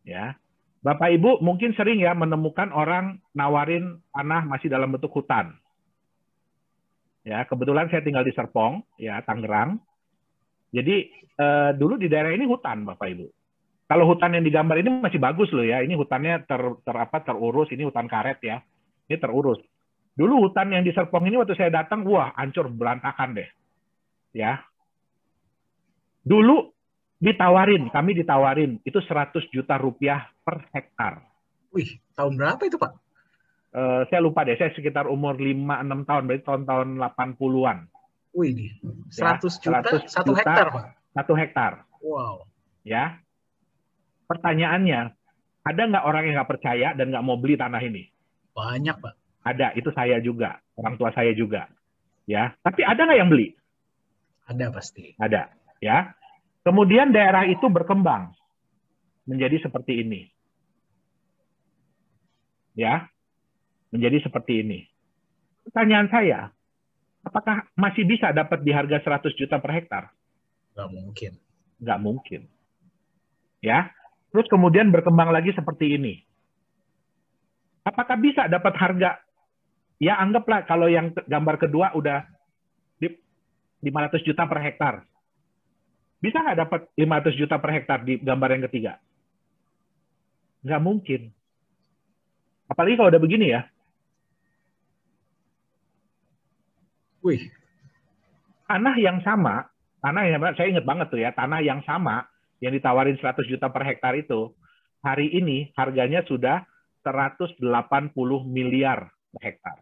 Ya, Bapak Ibu mungkin sering ya menemukan orang nawarin tanah masih dalam bentuk hutan. Ya, kebetulan saya tinggal di Serpong, ya Tangerang. Jadi dulu di daerah ini hutan, Bapak Ibu. Kalau hutan yang digambar ini masih bagus loh ya. Ini hutannya terurus. Ini hutan karet ya. Ini terurus. Dulu hutan yang di Serpong ini waktu saya datang, wah hancur berantakan deh. Ya. Dulu kami ditawarin itu 100 juta rupiah per hektar. Wih, tahun berapa itu Pak? Saya lupa deh, saya sekitar umur 5-6 tahun, berarti tahun-tahun 80-an. Wih, 100 ya, juta 100 1 juta, hektar Pak? 1 hektar. Wow. Ya. Pertanyaannya, ada nggak orang yang nggak percaya dan nggak mau beli tanah ini? Banyak Pak. Ada, itu saya juga, orang tua saya juga. Ya, tapi ada nggak yang beli? Ada pasti. Ada, ya. Kemudian daerah itu berkembang menjadi seperti ini. Ya, menjadi seperti ini. Pertanyaan saya, apakah masih bisa dapat di harga 100 juta per hektar? Nggak mungkin. Nggak mungkin. Ya, terus kemudian berkembang lagi seperti ini. Apakah bisa dapat harga? Ya, anggaplah kalau yang gambar kedua udah 500 juta per hektar. Bisa nggak dapat 500 juta per hektar di gambar yang ketiga? Nggak mungkin. Apalagi kalau udah begini ya. Wih. Tanah yang sama, saya ingat banget tuh ya, tanah yang sama yang ditawarin 100 juta per hektar itu, hari ini harganya sudah 180 miliar per hektar.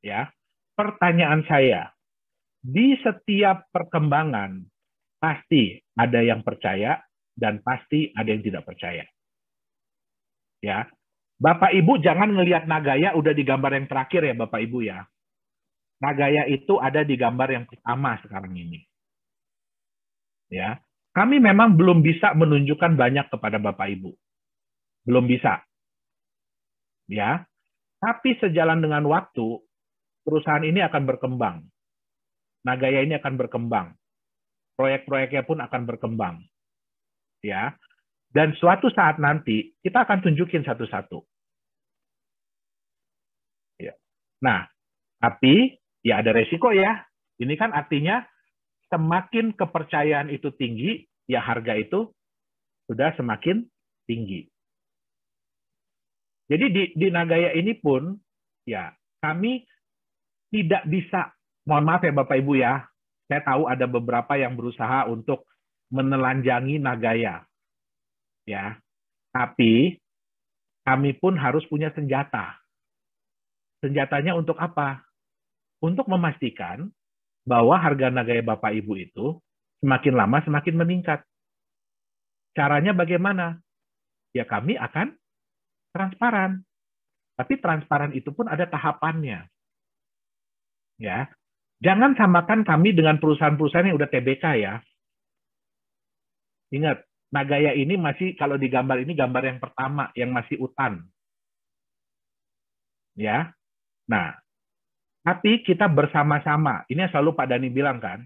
Ya. Pertanyaan saya, di setiap perkembangan pasti ada yang percaya dan pasti ada yang tidak percaya. Ya. Bapak Ibu jangan ngelihat Nagaya udah di gambar yang terakhir ya Bapak Ibu ya. Nagaya itu ada di gambar yang pertama sekarang ini. Ya. Kami memang belum bisa menunjukkan banyak kepada Bapak Ibu. Belum bisa. Ya. Tapi sejalan dengan waktu, perusahaan ini akan berkembang. Nagaya ini akan berkembang. Proyek-proyeknya pun akan berkembang. Ya. Dan suatu saat nanti kita akan tunjukin satu-satu. Ya. Nah, tapi ya ada resiko ya. Ini kan artinya semakin kepercayaan itu tinggi, ya harga itu sudah semakin tinggi. Jadi di Nagaya ini pun ya kami tidak bisa, mohon maaf ya Bapak Ibu ya, saya tahu ada beberapa yang berusaha untuk menelanjangi Nagaya. Ya. Tapi kami pun harus punya senjata. Senjatanya untuk apa? Untuk memastikan bahwa harga Nagaya Bapak Ibu itu semakin lama semakin meningkat. Caranya bagaimana? Ya kami akan transparan. Tapi transparan itu pun ada tahapannya. Ya. Jangan samakan kami dengan perusahaan-perusahaan yang udah TBK ya. Ingat, Nagaya ini masih, kalau di gambar ini gambar yang pertama, yang masih utan. Ya. Nah, tapi kita bersama-sama. Ini yang selalu Pak Dhani bilang kan.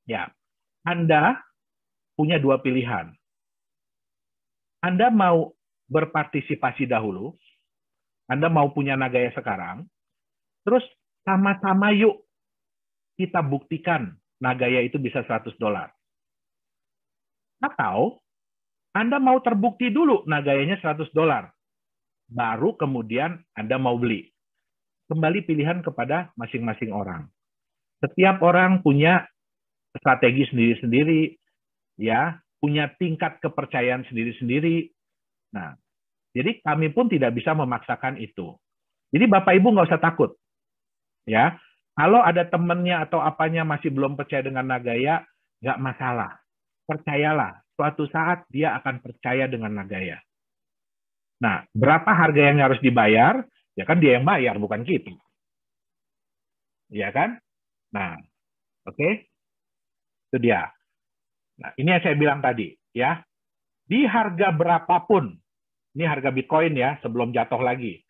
Ya, Anda punya dua pilihan. Anda mau berpartisipasi dahulu, Anda mau punya Nagaya sekarang, terus sama-sama yuk kita buktikan Nagaya itu bisa $100. Atau Anda mau terbukti dulu Nagayanya $100, baru kemudian Anda mau beli. Kembali pilihan kepada masing-masing orang. Setiap orang punya strategi sendiri-sendiri, ya, punya tingkat kepercayaan sendiri-sendiri. Nah, jadi kami pun tidak bisa memaksakan itu. Jadi Bapak Ibu nggak usah takut, ya. Kalau ada temannya atau apanya masih belum percaya dengan Nagaya, nggak masalah. Percayalah, suatu saat dia akan percaya dengan Nagaya. Nah, berapa harga yang harus dibayar? Ya kan dia yang bayar, bukan kita. Ya kan? Nah, oke. Itu dia. Nah, ini yang saya bilang tadi, ya. Di harga berapapun, ini harga Bitcoin ya, sebelum jatuh lagi.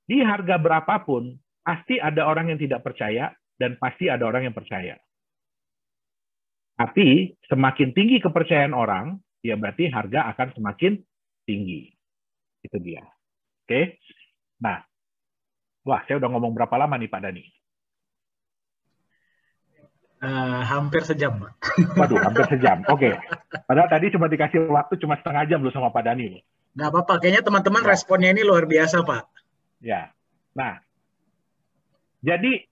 Di harga berapapun, pasti ada orang yang tidak percaya, dan pasti ada orang yang percaya. Tapi, semakin tinggi kepercayaan orang, ya berarti harga akan semakin tinggi. Itu dia. Oke? Nah, wah, saya udah ngomong berapa lama nih Pak Dhani? Hampir sejam, Pak. Waduh, hampir sejam. Oke. Padahal tadi cuma dikasih waktu cuma setengah jam loh sama Pak Dani. Nggak apa-apa, kayaknya teman-teman Ya. responnya ini luar biasa, Pak. Ya. Nah, jadi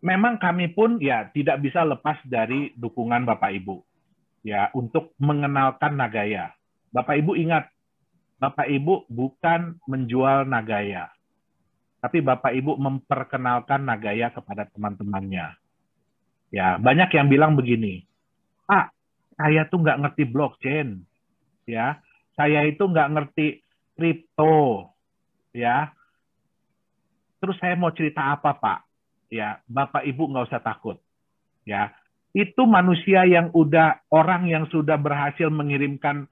memang kami pun ya tidak bisa lepas dari dukungan Bapak Ibu ya untuk mengenalkan Nagaya. Bapak Ibu ingat, Bapak Ibu bukan menjual Nagaya, tapi Bapak Ibu memperkenalkan Nagaya kepada teman-temannya. Ya, banyak yang bilang begini, "Ah, saya tuh nggak ngerti blockchain, ya, saya itu nggak ngerti kripto, ya. Terus saya mau cerita apa, Pak?" Ya, Bapak Ibu nggak usah takut, ya. Itu manusia yang orang yang sudah berhasil mengirimkan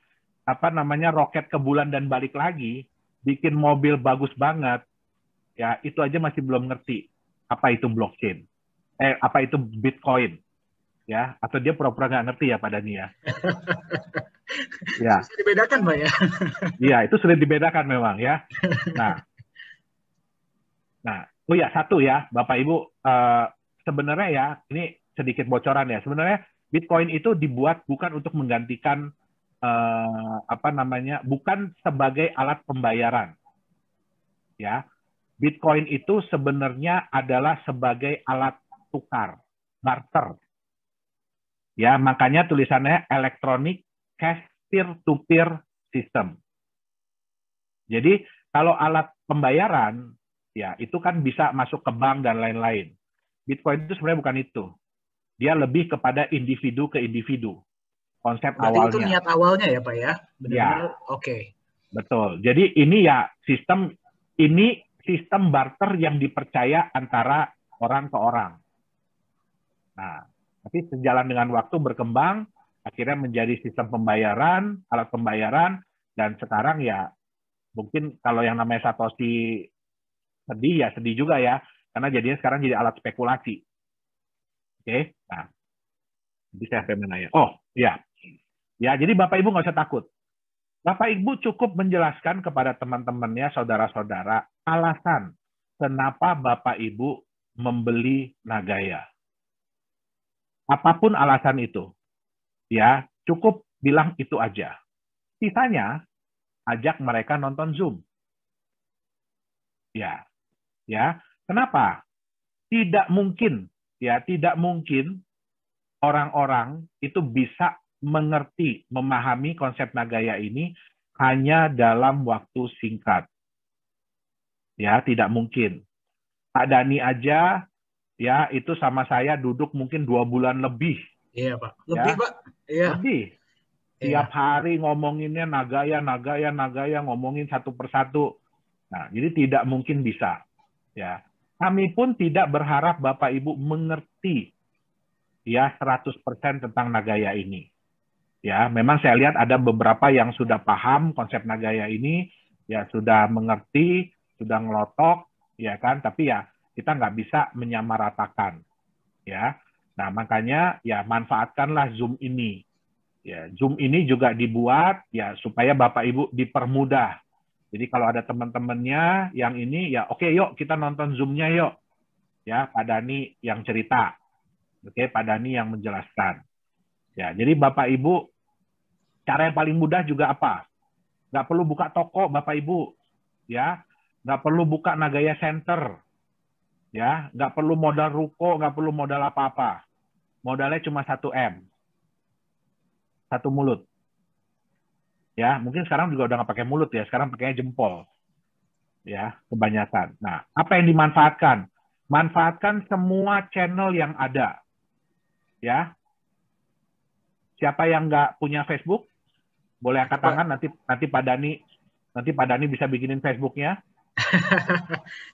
roket ke bulan dan balik lagi, bikin mobil bagus banget, ya itu aja masih belum ngerti apa itu blockchain, apa itu Bitcoin, ya, atau dia pura-pura nggak ngerti ya Pak Dani ya. Ya. Susah dibedakan, Pak ya. Iya, itu sulit dibedakan memang ya. Nah, oh ya satu ya, Bapak Ibu, sebenarnya ya ini sedikit bocoran ya. Sebenarnya Bitcoin itu dibuat bukan untuk menggantikan bukan sebagai alat pembayaran. Ya. Bitcoin itu sebenarnya adalah sebagai alat tukar, barter. Ya, makanya tulisannya Electronic Cash Peer-to-Peer System. Jadi, kalau alat pembayaran, ya itu kan bisa masuk ke bank dan lain-lain. Bitcoin itu sebenarnya bukan itu. Dia lebih kepada individu ke individu. Konsep Berarti awalnya. Itu niat awalnya ya, Pak ya? Benar-benar Ya. oke. Betul. Jadi ini ya sistem barter yang dipercaya antara orang ke orang. Nah, tapi sejalan dengan waktu berkembang, akhirnya menjadi sistem pembayaran, alat pembayaran, dan sekarang ya mungkin kalau yang namanya Satoshi sedih juga ya, karena jadinya sekarang jadi alat spekulasi. Oke, nah, jadi saya pengen nanya. Oh, ya, jadi Bapak Ibu nggak usah takut. Bapak Ibu cukup menjelaskan kepada teman-temannya, saudara-saudara, alasan kenapa Bapak Ibu membeli Nagaya. Apapun alasan itu, ya cukup bilang itu aja. Sisanya, ajak mereka nonton Zoom. Ya. Kenapa? Tidak mungkin orang-orang itu bisa mengerti, memahami konsep Nagaya ini hanya dalam waktu singkat. Ya, tidak mungkin. Pak Dani aja, ya itu sama saya duduk mungkin 2 bulan lebih. Iya, Pak. Lebih, ya? Pak? Iya. Lebih. Tiap hari ngomonginnya Nagaya, ngomongin satu persatu. Nah, jadi tidak mungkin bisa. Ya, kami pun tidak berharap Bapak Ibu mengerti ya 100% tentang Nagaya ini. Ya, memang saya lihat ada beberapa yang sudah paham konsep Nagaya ini, ya sudah mengerti, sudah ngelotok, ya kan? Tapi ya kita nggak bisa menyamaratakan, ya. Nah makanya ya manfaatkanlah Zoom ini. Ya, Zoom ini juga dibuat ya supaya Bapak Ibu dipermudah. Jadi kalau ada teman-temannya yang ini ya oke, yuk kita nonton Zoom-nya yuk. Ya, Pak Dani yang cerita. Oke, Pak Dani yang menjelaskan. Ya, jadi Bapak Ibu cara yang paling mudah juga apa? Nggak perlu buka toko, Bapak Ibu. Ya, nggak perlu buka Nagaya Center. Ya, nggak perlu modal ruko, nggak perlu modal apa-apa. Modalnya cuma 1 M. 1 mulut. Ya, mungkin sekarang juga udah nggak pakai mulut ya, sekarang pakainya jempol. Ya, kebanyakan. Nah, apa yang dimanfaatkan? Manfaatkan semua channel yang ada. Ya. Siapa yang nggak punya Facebook? Boleh angkat tangan, nanti Pak Dani bisa bikinin Facebooknya.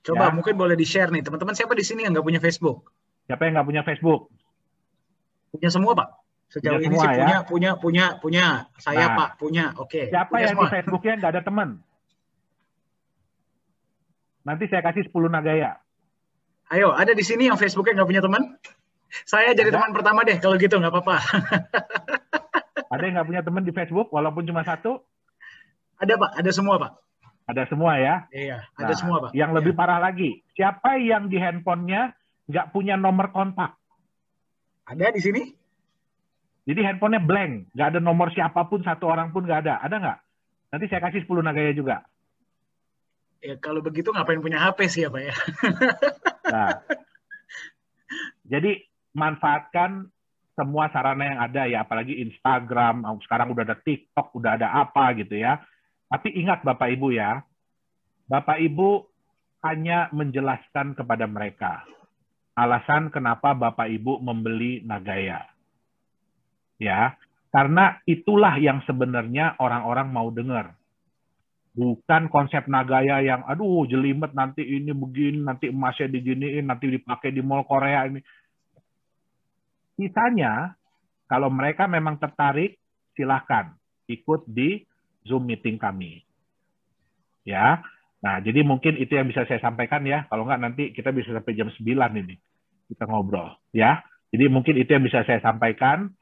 Coba ya. Mungkin boleh di-share nih. Teman-teman siapa di sini yang nggak punya Facebook? Siapa yang nggak punya Facebook? Punya semua, Pak. Sejauh ini sih ya? punya. Saya, nah, Pak, punya. Oke. Siapa punya yang semua. Di Facebooknya nggak ada teman? Nanti saya kasih 10 Nagaya. Ayo, ada di sini yang Facebooknya nggak punya teman? Saya jadi teman pertama deh, kalau gitu nggak apa-apa. Ada yang nggak punya teman di Facebook, walaupun cuma 1? Ada, Pak. Ada semua, Pak. Ada semua ya? Iya, ada semua, Pak. Yang lebih parah lagi, siapa yang di handphonenya nggak punya nomor kontak? Ada di sini? Jadi handphonenya blank, nggak ada nomor siapapun, satu orang pun nggak ada. Ada nggak? Nanti saya kasih 10 Nagaya juga. Ya kalau begitu ngapain punya HP sih ya Pak ya? Nah, jadi manfaatkan semua sarana yang ada ya, apalagi Instagram, sekarang udah ada TikTok, udah ada apa gitu ya. Tapi ingat Bapak Ibu ya, Bapak Ibu hanya menjelaskan kepada mereka alasan kenapa Bapak Ibu membeli Nagaya. Ya, karena itulah yang sebenarnya orang-orang mau dengar. Bukan konsep Nagaya yang, aduh jelimet nanti ini begini, nanti emasnya diginiin, nanti dipakai di mall Korea ini. Sisanya, kalau mereka memang tertarik, silahkan ikut di Zoom meeting kami. Ya, nah jadi mungkin itu yang bisa saya sampaikan ya. Kalau nggak nanti kita bisa sampai jam 9 ini kita ngobrol. Ya, jadi mungkin itu yang bisa saya sampaikan.